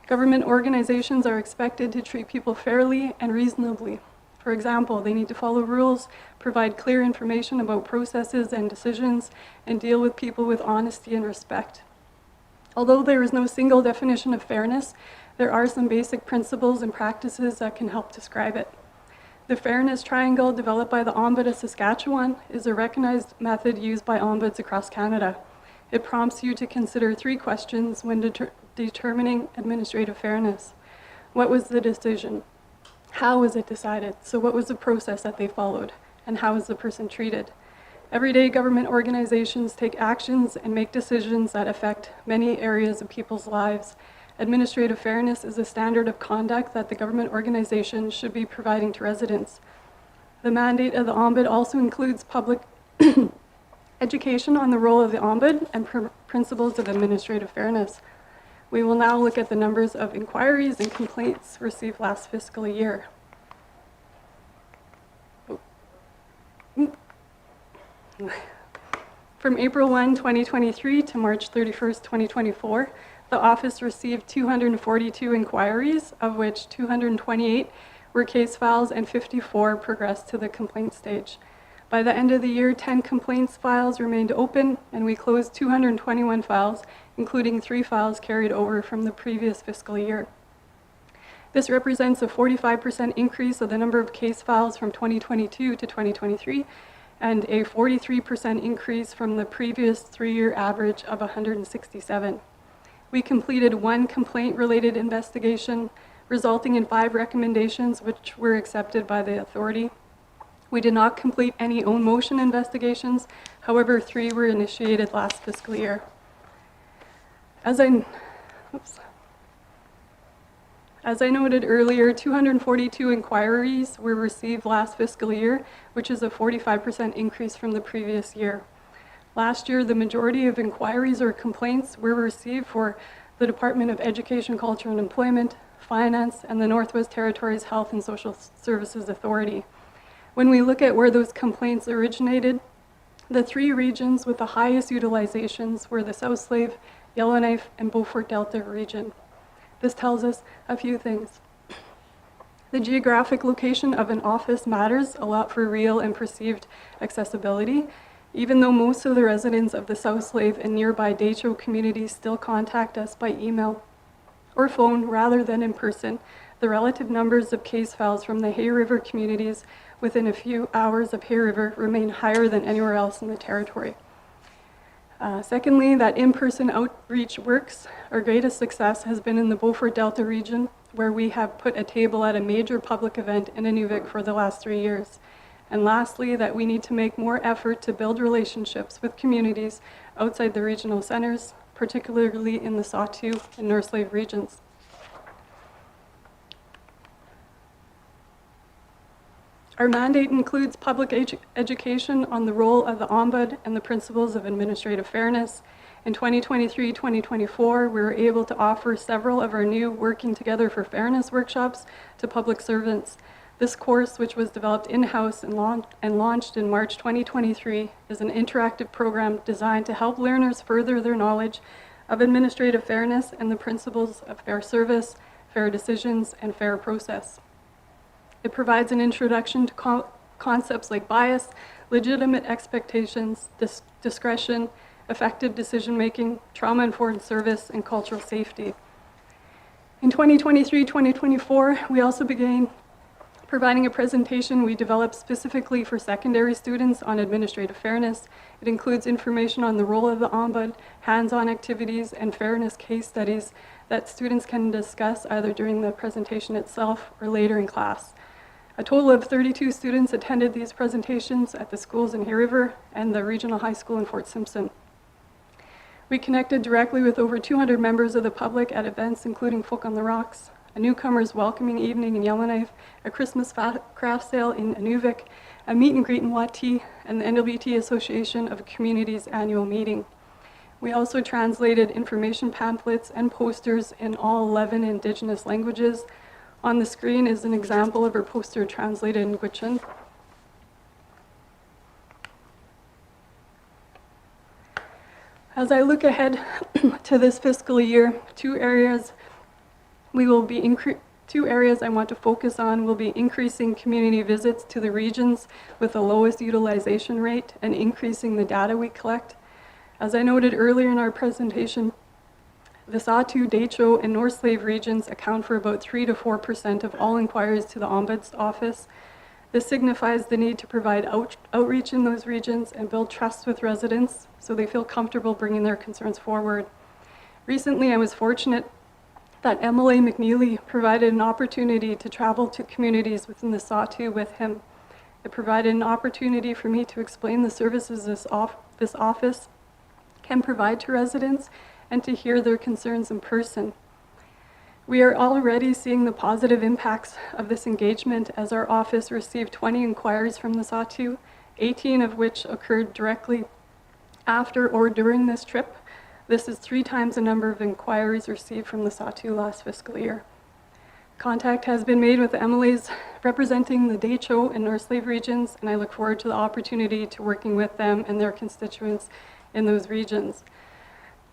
Government organizations are expected to treat people fairly and reasonably. For example, they need to follow rules, provide clear information about processes and decisions, and deal with people with honesty and respect. Although there is no single definition of fairness, there are some basic principles and practices that can help describe it. The Fairness Triangle, developed by the Ombud of Saskatchewan, is a recognized method used by ombuds across Canada. It prompts you to consider 3 questions when determining administrative fairness. What was the decision? How was it decided? So what was the process that they followed? And how was the person treated? Everyday government organizations take actions and make decisions that affect many areas of people's lives. Administrative fairness is a standard of conduct that the government organization should be providing to residents. The mandate of the Ombud also includes public education on the role of the Ombud and principles of administrative fairness. We will now look at the numbers of inquiries and complaints received last fiscal year. From April 1, 2023 to March 31st, 2024, the office received 242 inquiries, of which 228 were case files and 54 progressed to the complaint stage. By the end of the year, 10 complaints files remained open, and we closed 221 files, including 3 files carried over from the previous fiscal year. This represents a 45% increase of the number of case files from 2022 to 2023, and a 43% increase from the previous 3-year average of 167. We completed 1 complaint-related investigation, resulting in 5 recommendations which were accepted by the authority. We did not complete any own motion investigations, however, 3 were initiated last fiscal year. As I noted earlier, 242 inquiries were received last fiscal year, which is a 45% increase from the previous year. Last year, the majority of inquiries or complaints were received for the Department of Education, Culture and Employment, Finance, and the Northwest Territories Health and Social Services Authority. When we look at where those complaints originated, the 3 regions with the highest utilizations were the South Slave, Yellowknife, and Beaufort Delta region. This tells us a few things. The geographic location of an office matters a lot for real and perceived accessibility. Even though most of the residents of the South Slave and nearby Decho communities still contact us by email or phone rather than in person, the relative numbers of case files from the Hay River communities within a few hours of Hay River remain higher than anywhere else in the territory. Secondly, that in-person outreach works. Our greatest success has been in the Beaufort Delta region, where we have put a table at a major public event in Inuvik for the last 3 years. And lastly, that we need to make more effort to build relationships with communities outside the regional centers, particularly in the Sawtooth and North Slave regions. Our mandate includes public education on the role of the Ombud and the principles of administrative fairness. In 2023-2024, we were able to offer several of our new Working Together for Fairness workshops to public servants. This course, which was developed in-house and launched in March 2023, is an interactive program designed to help learners further their knowledge of administrative fairness and the principles of fair service, fair decisions, and fair process. It provides an introduction to concepts like bias, legitimate expectations, discretion, effective decision-making, trauma-informed service, and cultural safety. In 2023-2024, we also began providing a presentation we developed specifically for secondary students on administrative fairness. It includes information on the role of the Ombud, hands-on activities, and fairness case studies that students can discuss either during the presentation itself or later in class. A total of 32 students attended these presentations at the schools in Hay River and the regional high school in Fort Simpson. We connected directly with over 200 members of the public at events including Folk on the Rocks, a newcomers welcoming evening in Yellowknife, a Christmas craft sale in Inuvik, a meet and greet in Wati, and the NWT Association of Communities annual meeting. We also translated information pamphlets and posters in all 11 Indigenous languages. On the screen is an example of our poster translated in Gwich'in. As I look ahead to this fiscal year, two areas I want to focus on will be increasing community visits to the regions with the lowest utilization rate and increasing the data we collect. As I noted earlier in our presentation, the Sawtooth, Decho, and North Slave regions account for about 3 to 4% of all inquiries to the Ombuds office. This signifies the need to provide outreach in those regions and build trust with residents so they feel comfortable bringing their concerns forward. Recently, I was fortunate that MLA MacNeil provided an opportunity to travel to communities within the Sawtooth with him. It provided an opportunity for me to explain the services this office can provide to residents and to hear their concerns in person. We are already seeing the positive impacts of this engagement as our office received 20 inquiries from the Sawtooth, 18 of which occurred directly after or during this trip. This is 3 times the number of inquiries received from the Sawtooth last fiscal year. Contact has been made with the MLAs representing the Decho and North Slave regions, and I look forward to the opportunity to working with them and their constituents in those regions.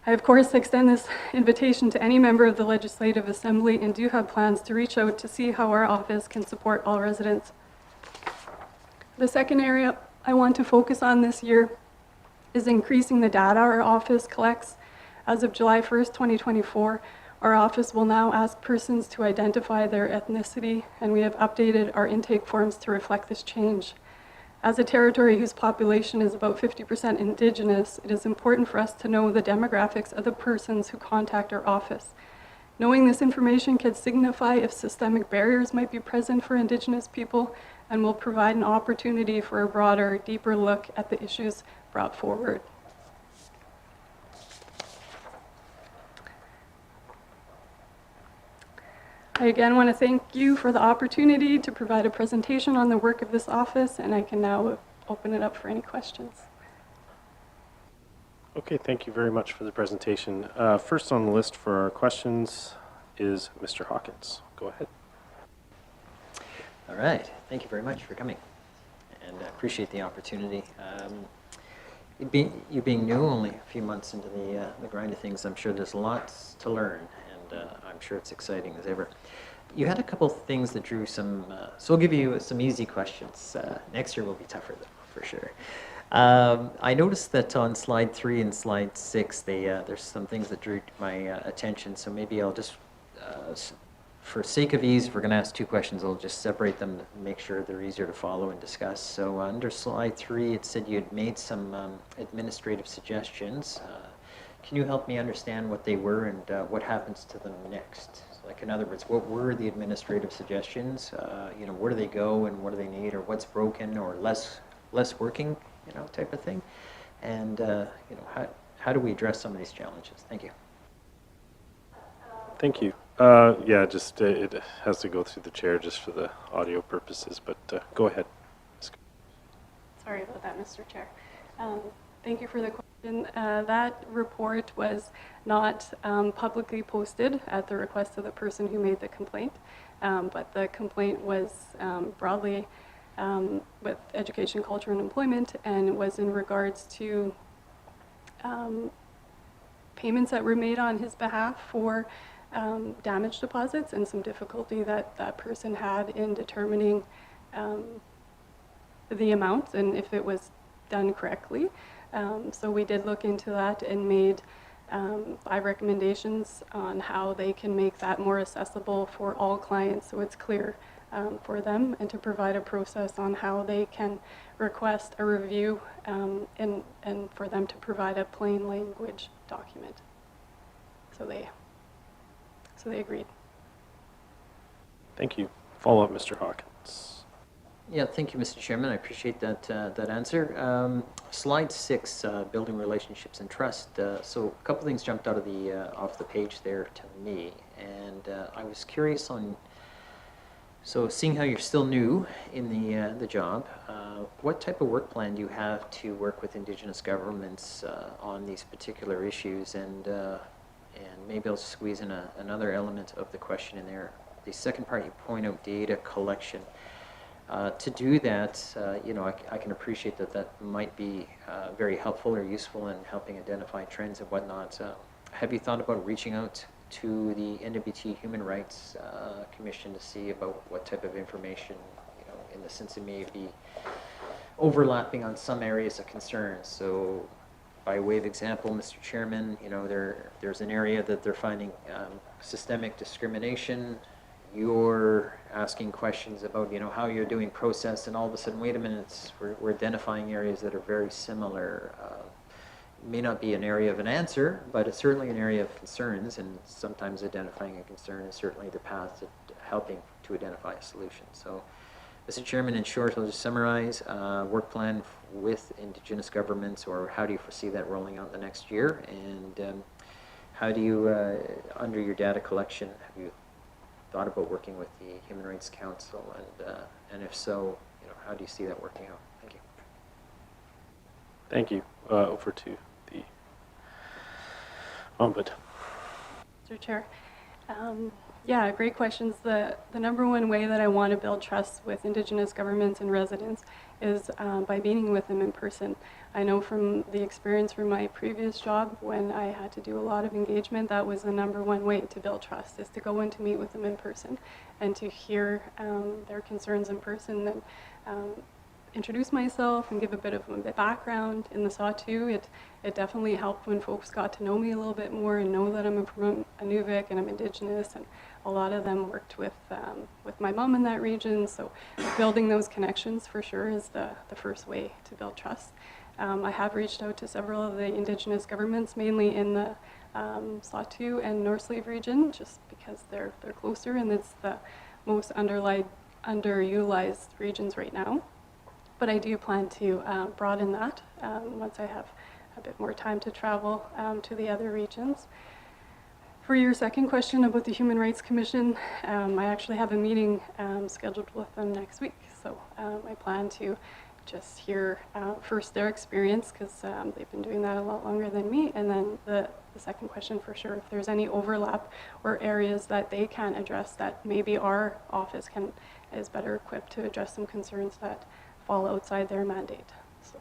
I, of course, extend this invitation to any member of the Legislative Assembly and do have plans to reach out to see how our office can support all residents. The second area I want to focus on this year is increasing the data our office collects. As of July 1st, 2024, our office will now ask persons to identify their ethnicity, and we have updated our intake forms to reflect this change. As a territory whose population is about 50% Indigenous, it is important for us to know the demographics of the persons who contact our office. Knowing this information can signify if systemic barriers might be present for Indigenous people and will provide an opportunity for a broader, deeper look at the issues brought forward. I again want to thank you for the opportunity to provide a presentation on the work of this office, and I can now open it up for any questions. Okay, thank you very much for the presentation. First on the list for our questions is Mr. Hawkins. Go ahead. All right. Thank you very much for coming, and I appreciate the opportunity. You being new, only a few months into the grind of things, I'm sure there's lots to learn, and I'm sure it's exciting as ever. You had a couple things that drew some, so I'll give you some easy questions. Next year will be tougher, though, for sure. I noticed that on slide 3 and slide 6, there's some things that drew my attention, so maybe I'll just, for sake of ease, if we're going to ask 2 questions, I'll just separate them to make sure they're easier to follow and discuss. So under slide 3, it said you had made some administrative suggestions. Can you help me understand what they were and what happens to them next? Like, in other words, what were the administrative suggestions? You know, where do they go and what do they need, or what's broken or less working, you know, type of thing? And, you know, how do we address some of these challenges? Thank you. Thank you. Yeah, just it has to go through the chair just for the audio purposes, but go ahead. Sorry about that, Mr. Chair. Thank you for the question. That report was not publicly posted at the request of the person who made the complaint, but the complaint was broadly with education, culture, and employment, and was in regards to payments that were made on his behalf for damage deposits and some difficulty that that person had in determining the amount and if it was done correctly. So we did look into that and made 5 recommendations on how they can make that more accessible for all clients so it's clear for them, and to provide a process on how they can request a review and for them to provide a plain language document. So they agreed. Thank you. Follow up, Mr. Hawkins. Yeah, thank you, Mr. Chairman. I appreciate that answer. Slide 6, building relationships and trust. So a couple things jumped out of off the page there to me, and I was curious on. So seeing how you're still new in the job, what type of work plan do you have to work with Indigenous governments on these particular issues? And maybe I'll squeeze in another element of the question in there. The second part, you point out data collection. To do that, you know, I can appreciate that might be very helpful or useful in helping identify trends and whatnot. Have you thought about reaching out to the NWT Human Rights Commission to see about what type of information, you know, in the sense it may be overlapping on some areas of concern? So by way of example, Mr. Chairman, you know, there's an area that they're finding systemic discrimination. You're asking questions about, you know, how you're doing process, and all of a sudden, wait a minute, we're identifying areas that are very similar. It may not be an area of an answer, but it's certainly an area of concerns, and sometimes identifying a concern is certainly the path to helping to identify a solution. So, Mr. Chairman, in short, I'll just summarize, work plan with Indigenous governments, or how do you foresee that rolling out the next year? And how do you, under your data collection, have you thought about working with the Human Rights Council? And if so, you know, how do you see that working out? Thank you. Thank you. Over to the Ombud. Mr. Chair. Yeah, great questions. The number one way that I want to build trust with Indigenous governments and residents is by meeting with them in person. I know from the experience from my previous job, when I had to do a lot of engagement, that was the number one way to build trust, is to go in to meet with them in person and to hear their concerns in person, and introduce myself and give a bit of a background in the Sawtoo. It definitely helped when folks got to know me a little bit more and know that I'm from Inuvik and I'm Indigenous, and a lot of them worked with my mom in that region. So building those connections for sure is the first way to build trust. I have reached out to several of the Indigenous governments, mainly in the Sawtoo and North Slave region, just because they're closer and it's the most underutilized regions right now. But I do plan to broaden that once I have a bit more time to travel to the other regions. For your second question about the Human Rights Commission, I actually have a meeting scheduled with them next week. So I plan to just hear first their experience, because they've been doing that a lot longer than me, and then the second question for sure, if there's any overlap or areas that they can address that maybe our office is better equipped to address some concerns that fall outside their mandate. So.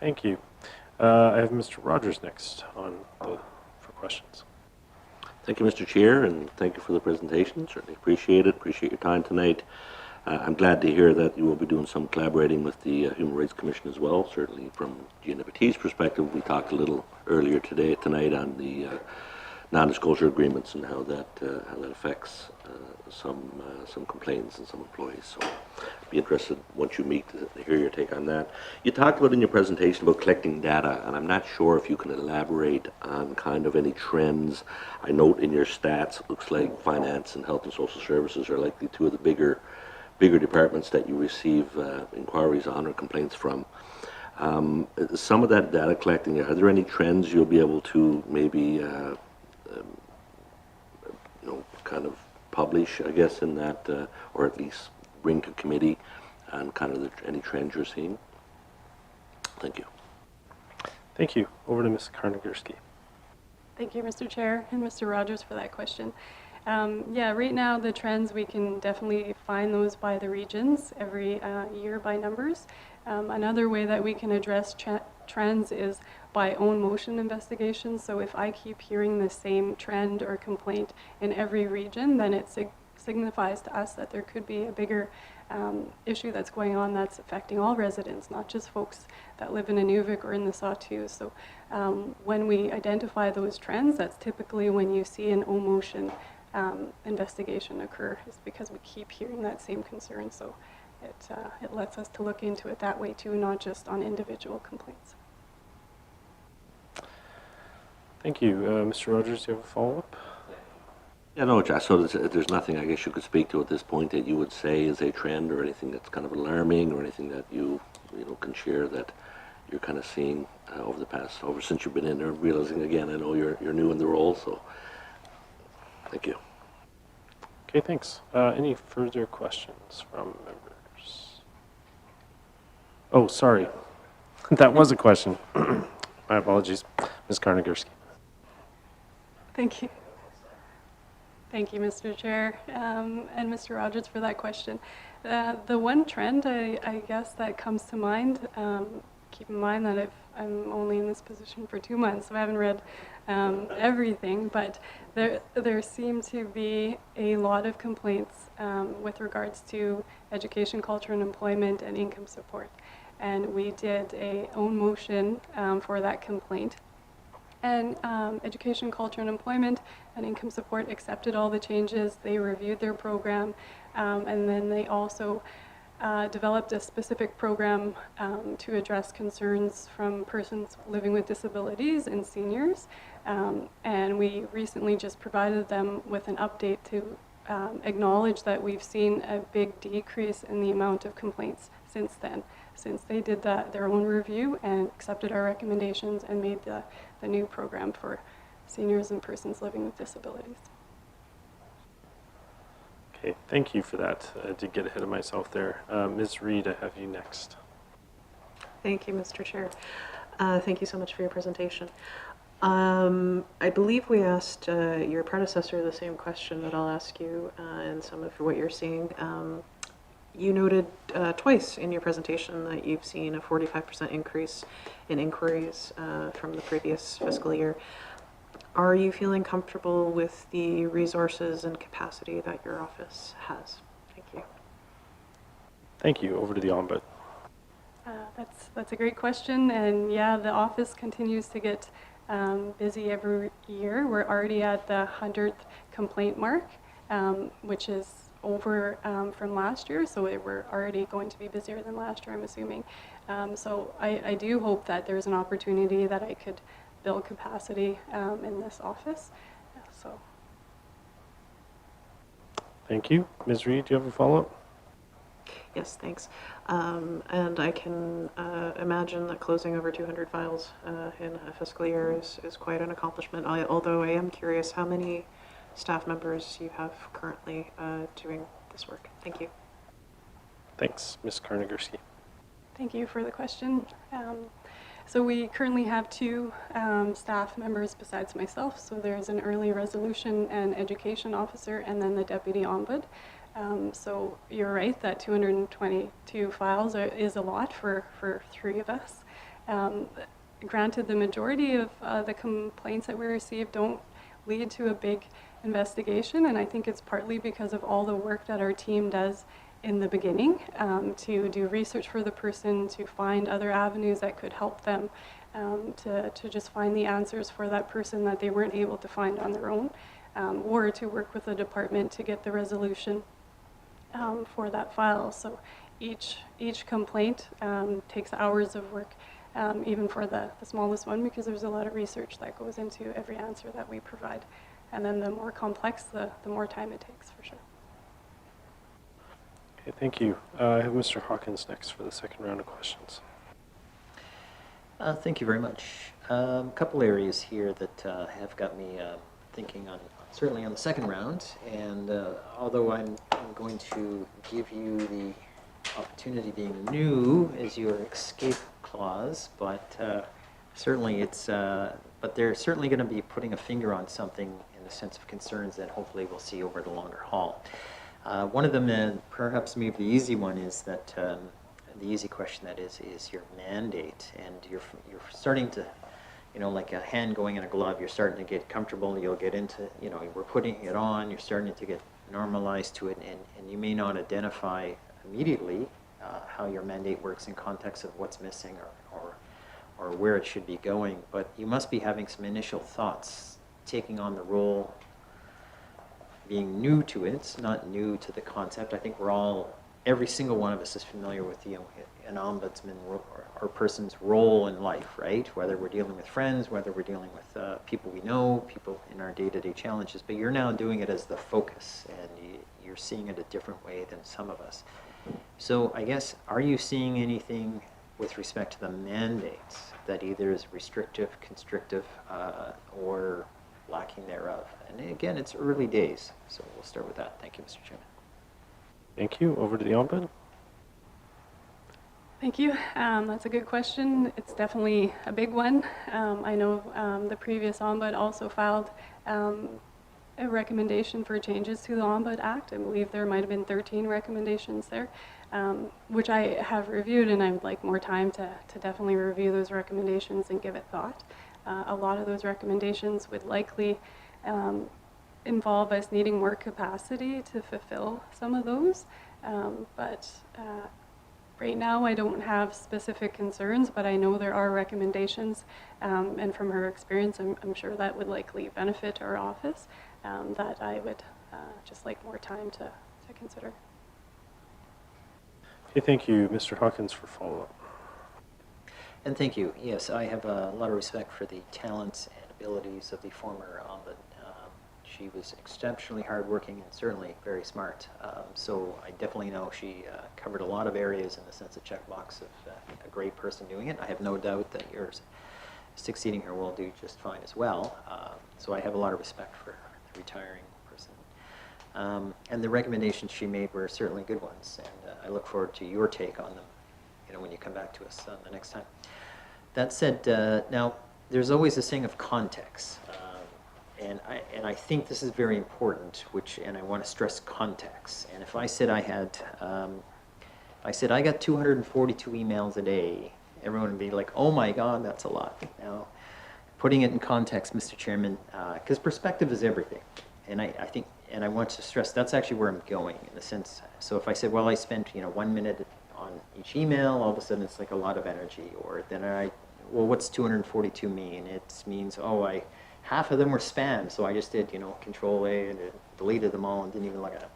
Thank you. I have Mr. Rogers next for questions. Thank you, Mr. Chair, and thank you for the presentation. Certainly appreciate it. Appreciate your time tonight. I'm glad to hear that you will be doing some collaborating with the Human Rights Commission as well. Certainly from GNWT's perspective, we talked a little earlier tonight on the non-disclosure agreements and how that affects some complaints and some employees. So I'd be interested, once you meet, to hear your take on that. You talked about in your presentation about collecting data, and I'm not sure if you can elaborate on kind of any trends. I note in your stats, it looks like finance and health and social services are likely two of the bigger departments that you receive inquiries on or complaints from. Some of that data collecting, are there any trends you'll be able to maybe kind of publish, I guess, in that, or at least bring to committee on kind of any trends you're seeing? Thank you. Thank you. Over to Ms. Carnogursky. Thank you, Mr. Chair, and Mr. Rogers for that question. Yeah, right now the trends, we can definitely find those by the regions every year by numbers. Another way that we can address trends is by own motion investigations. So if I keep hearing the same trend or complaint in every region, then it signifies to us that there could be a bigger issue that's going on that's affecting all residents, not just folks that live in Inuvik or in the Sawtooth. So when we identify those trends, that's typically when you see an own motion investigation occur, is because we keep hearing that same concern. So it lets us to look into it that way too, not just on individual complaints. Thank you. Mr. Rogers, do you have a follow-up? Yeah, no, Josh, so there's nothing I guess you could speak to at this point that you would say is a trend or anything that's kind of alarming or anything that you can share that you're kind of seeing since you've been in there, realizing again, I know you're new in the role, so thank you. Okay, thanks. Any further questions from members? Oh, sorry. That was a question. My apologies. Ms. Carnogursky. Thank you. Thank you, Mr. Chair, and Mr. Rogers for that question. The one trend, I guess, that comes to mind, keep in mind that I'm only in this position for 2 months, so I haven't read everything, but there seem to be a lot of complaints with regards to education, culture, and employment and income support. And we did a own motion for that complaint. And Education, Culture, and Employment and Income Support accepted all the changes. They reviewed their program, and then they also developed a specific program to address concerns from persons living with disabilities and seniors. And we recently just provided them with an update to acknowledge that we've seen a big decrease in the amount of complaints since then, since they did their own review and accepted our recommendations and made the new program for seniors and persons living with disabilities. Okay, thank you for that. I did get ahead of myself there. Ms. Reed, I have you next. Thank you, Mr. Chair. Thank you so much for your presentation. I believe we asked your predecessor the same question that I'll ask you and some of what you're seeing. You noted twice in your presentation that you've seen a 45% increase in inquiries from the previous fiscal year. Are you feeling comfortable with the resources and capacity that your office has? Thank you. Thank you. Over to the Ombud. That's a great question, and yeah, the office continues to get busy every year. We're already at the 100th complaint mark, which is over from last year, so we're already going to be busier than last year, I'm assuming. So I do hope that there's an opportunity that I could build capacity in this office. So. Thank you. Ms. Reed, do you have a follow-up? Yes, thanks. And I can imagine that closing over 200 files in a fiscal year is quite an accomplishment, although I am curious how many staff members you have currently doing this work. Thank you. Thanks. Ms. Carnogursky. Thank you for the question. So we currently have two staff members besides myself. So there's an early resolution and education officer, and then the deputy ombud. So you're right that 222 files is a lot for three of us. Granted, the majority of the complaints that we receive don't lead to a big investigation, and I think it's partly because of all the work that our team does in the beginning to do research for the person, to find other avenues that could help them, to just find the answers for that person that they weren't able to find on their own, or to work with the department to get the resolution for that file. So each complaint takes hours of work, even for the smallest one, because there's a lot of research that goes into every answer that we provide. And then the more complex, the more time it takes, for sure. Okay, thank you. I have Mr. Hawkins next for the second round of questions. Thank you very much. A couple areas here that have got me thinking on, certainly on the second round, and although I'm going to give you the opportunity being new as your escape clause, but certainly it's, but they're certainly going to be putting a finger on something in the sense of concerns that hopefully we'll see over the longer haul. One of them, and perhaps maybe the easy one, is that the easy question that is your mandate, and you're starting to, you know, like a hand going in a glove, you're starting to get comfortable, you'll get into, you know, we're putting it on, you're starting to get normalized to it, and you may not identify immediately how your mandate works in context of what's missing or where it should be going, but you must be having some initial thoughts, taking on the role, being new to it, not new to the concept. I think we're all, every single one of us is familiar with an ombudsman or person's role in life, right? Whether we're dealing with friends, whether we're dealing with people we know, people in our day-to-day challenges, but you're now doing it as the focus, and you're seeing it a different way than some of us. So I guess, are you seeing anything with respect to the mandates that either is restrictive, constrictive, or lacking thereof? And again, it's early days, so we'll start with that. Thank you, Mr. Chairman. Thank you. Over to the Ombud. Thank you. That's a good question. It's definitely a big one. I know the previous Ombud also filed a recommendation for changes to the Ombud Act. I believe there might have been 13 recommendations there, which I have reviewed, and I would like more time to definitely review those recommendations and give it thought. A lot of those recommendations would likely involve us needing more capacity to fulfill some of those, but right now I don't have specific concerns, but I know there are recommendations, and from her experience I'm sure that would likely benefit our office, that I would just like more time to consider. Okay, thank you, Mr. Hawkins, for follow-up. And thank you. Yes, I have a lot of respect for the talents and abilities of the former Ombud. She was exceptionally hardworking and certainly very smart. So I definitely know she covered a lot of areas in the sense of checkbox of a great person doing it. I have no doubt that yours succeeding her will do just fine as well. So I have a lot of respect for the retiring person. And the recommendations she made were certainly good ones, and I look forward to your take on them, you know, when you come back to us the next time. That said, now there's always this thing of context, and I think this is very important. And I want to stress context. And if I said I got 242 emails a day, everyone would be like, "Oh my God, that's a lot." Now, putting it in context, Mr. Chairman, because perspective is everything, and I think, and I want to stress that's actually where I'm going in a sense. So if I said, well, I spent 1 minute on each email, all of a sudden it's like a lot of energy. Or then well, what's 242 mean? It means, oh, half of them were spam, so I just did, Control A and deleted them all and didn't even look at them.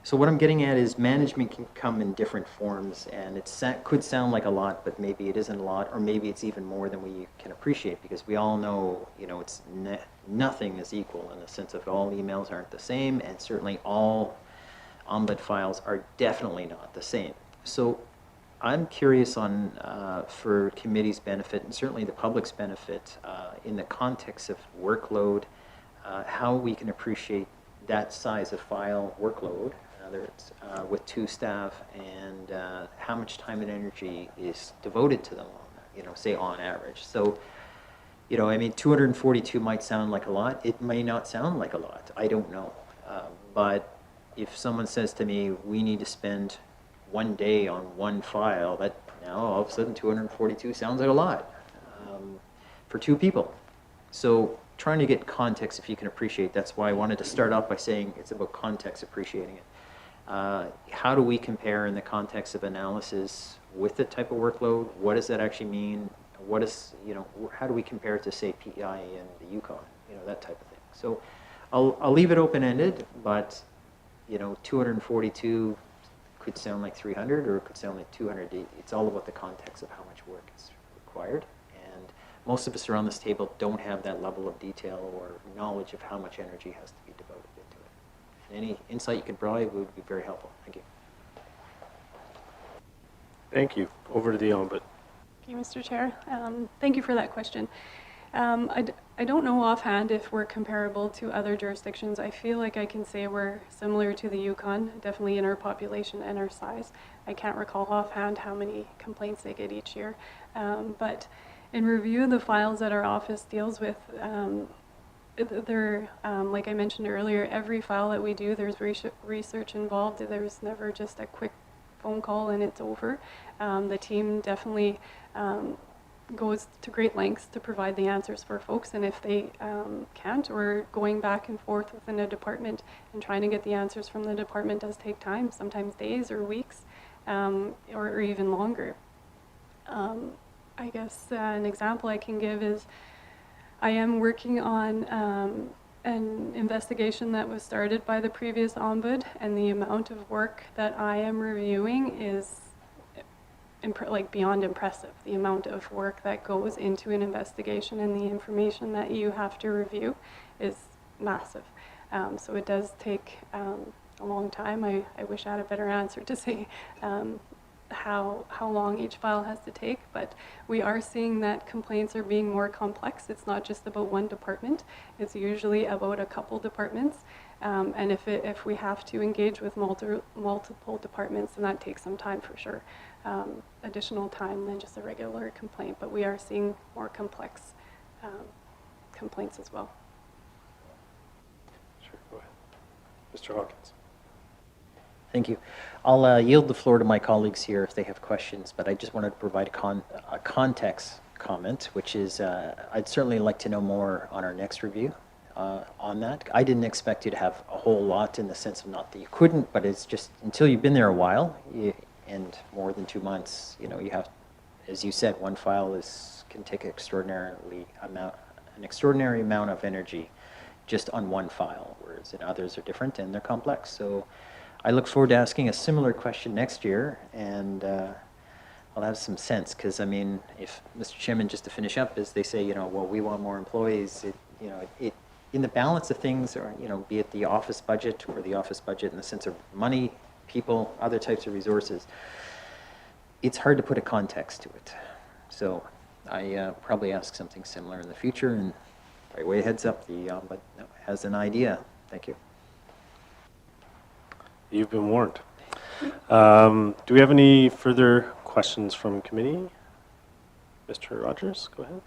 So what I'm getting at is management can come in different forms, and it could sound like a lot, but maybe it isn't a lot, or maybe it's even more than we can appreciate, because we all know, it's nothing is equal in the sense of all emails aren't the same, and certainly all Ombud files are definitely not the same. So I'm curious on, for committee's benefit, and certainly the public's benefit, in the context of workload, how we can appreciate that size of file workload, whether it's with 2 staff, and how much time and energy is devoted to them, say on average. So, I mean, 242 might sound like a lot. It may not sound like a lot. I don't know. But if someone says to me, we need to spend 1 day on 1 file, that now all of a sudden 242 sounds like a lot for 2 people. So trying to get context, if you can appreciate, that's why I wanted to start off by saying it's about context, appreciating it. How do we compare in the context of analysis with the type of workload? What does that actually mean? What is, how do we compare it to, say, PI and the Yukon? That type of thing. So I'll leave it open-ended, but 242 could sound like 300, or it could sound like 200. It's all about the context of how much work is required. And most of us around this table don't have that level of detail or knowledge of how much energy has to be devoted into it. Any insight you could provide would be very helpful. Thank you. Thank you. Over to the Ombud. Thank you, Mr. Chair. Thank you for that question. I don't know offhand if we're comparable to other jurisdictions. I feel like I can say we're similar to the Yukon, definitely in our population and our size. I can't recall offhand how many complaints they get each year. But in review of the files that our office deals with, like I mentioned earlier, every file that we do, there's research involved. There's never just a quick phone call and it's over. The team definitely goes to great lengths to provide the answers for folks, and if they can't, or going back and forth within a department and trying to get the answers from the department does take time, sometimes days or weeks, or even longer. I guess an example I can give is I am working on an investigation that was started by the previous Ombud, and the amount of work that I am reviewing is beyond impressive. The amount of work that goes into an investigation and the information that you have to review is massive. So it does take a long time. I wish I had a better answer to say how long each file has to take, but we are seeing that complaints are being more complex. It's not just about one department. It's usually about a couple departments. And if we have to engage with multiple departments, then that takes some time for sure. Additional time than just a regular complaint, but we are seeing more complex complaints as well. Sure, go ahead. Mr. Hawkins. Thank you. I'll yield the floor to my colleagues here if they have questions, but I just wanted to provide a context comment, which is I'd certainly like to know more on our next review on that. I didn't expect you to have a whole lot, in the sense of not that you couldn't, but it's just until you've been there a while, and more than 2 months, you have, as you said, one file can take an extraordinary amount of energy just on one file, whereas in others are different and they're complex. So I look forward to asking a similar question next year, and I'll have some sense, because I mean, if Mr. Chairman, just to finish up, as they say, well, we want more employees, it in the balance of things, or be it the office budget or the office budget in the sense of money, people, other types of resources, it's hard to put a context to it. So I probably ask something similar in the future, and by way of heads up, the Ombud has an idea. Thank you. You've been warned. Do we have any further questions from committee? Mr. Rogers, go ahead.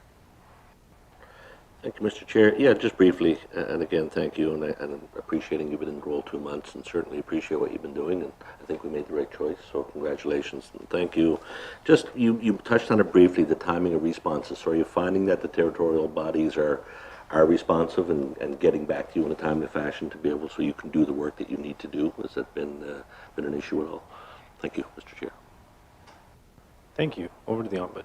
Thank you, Mr. Chair. Yeah, just briefly, and again, thank you, and appreciating you've been in the role 2 months, and certainly appreciate what you've been doing, and I think we made the right choice, so congratulations, and thank you. Just, you touched on it briefly, the timing of responses. So are you finding that the territorial bodies are responsive and getting back to you in a timely fashion to be able, so you can do the work that you need to do? Has that been an issue at all? Thank you, Mr. Chair. Thank you. Over to the Ombud.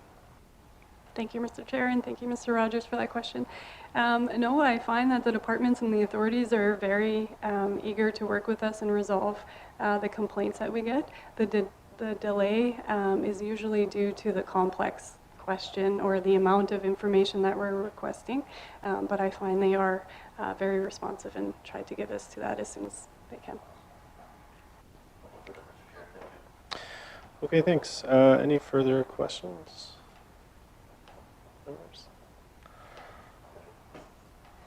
Thank you, Mr. Chair, and thank you, Mr. Rogers, for that question. No, I find that the departments and the authorities are very eager to work with us and resolve the complaints that we get. The delay is usually due to the complex question or the amount of information that we're requesting, but I find they are very responsive and try to get us to that as soon as they can. Okay, thanks. Any further questions?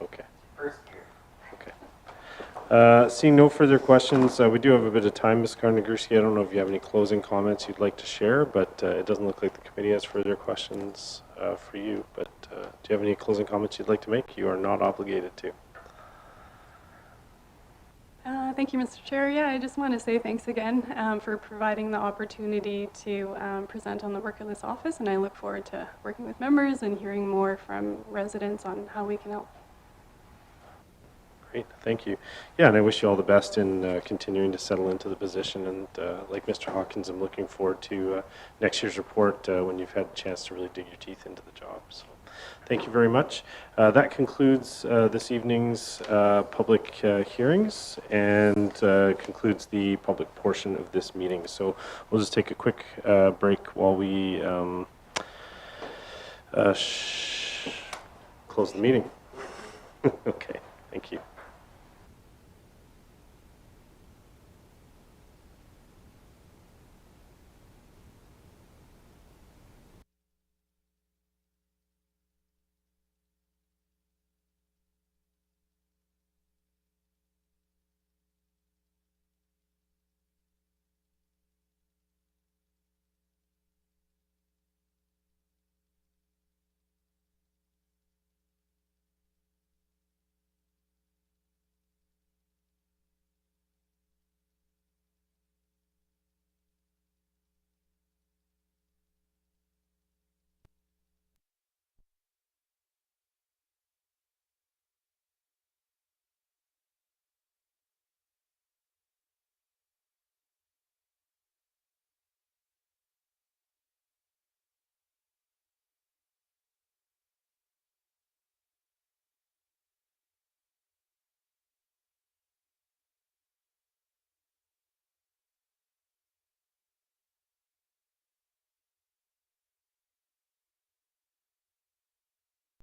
Okay. Okay. Seeing no further questions, we do have a bit of time, Ms. Carnogursky. I don't know if you have any closing comments you'd like to share, but it doesn't look like the committee has further questions for you. But do you have any closing comments you'd like to make? You are not obligated to. Thank you, Mr. Chair. Yeah, I just want to say thanks again for providing the opportunity to present on the work of this office, and I look forward to working with members and hearing more from residents on how we can help. Great, thank you. Yeah, and I wish you all the best in continuing to settle into the position. And like Mr. Hawkins, I'm looking forward to next year's report when you've had a chance to really dig your teeth into the job. So thank you very much. That concludes this evening's public hearings and concludes the public portion of this meeting. So we'll just take a quick break while we close the meeting. Okay, thank you.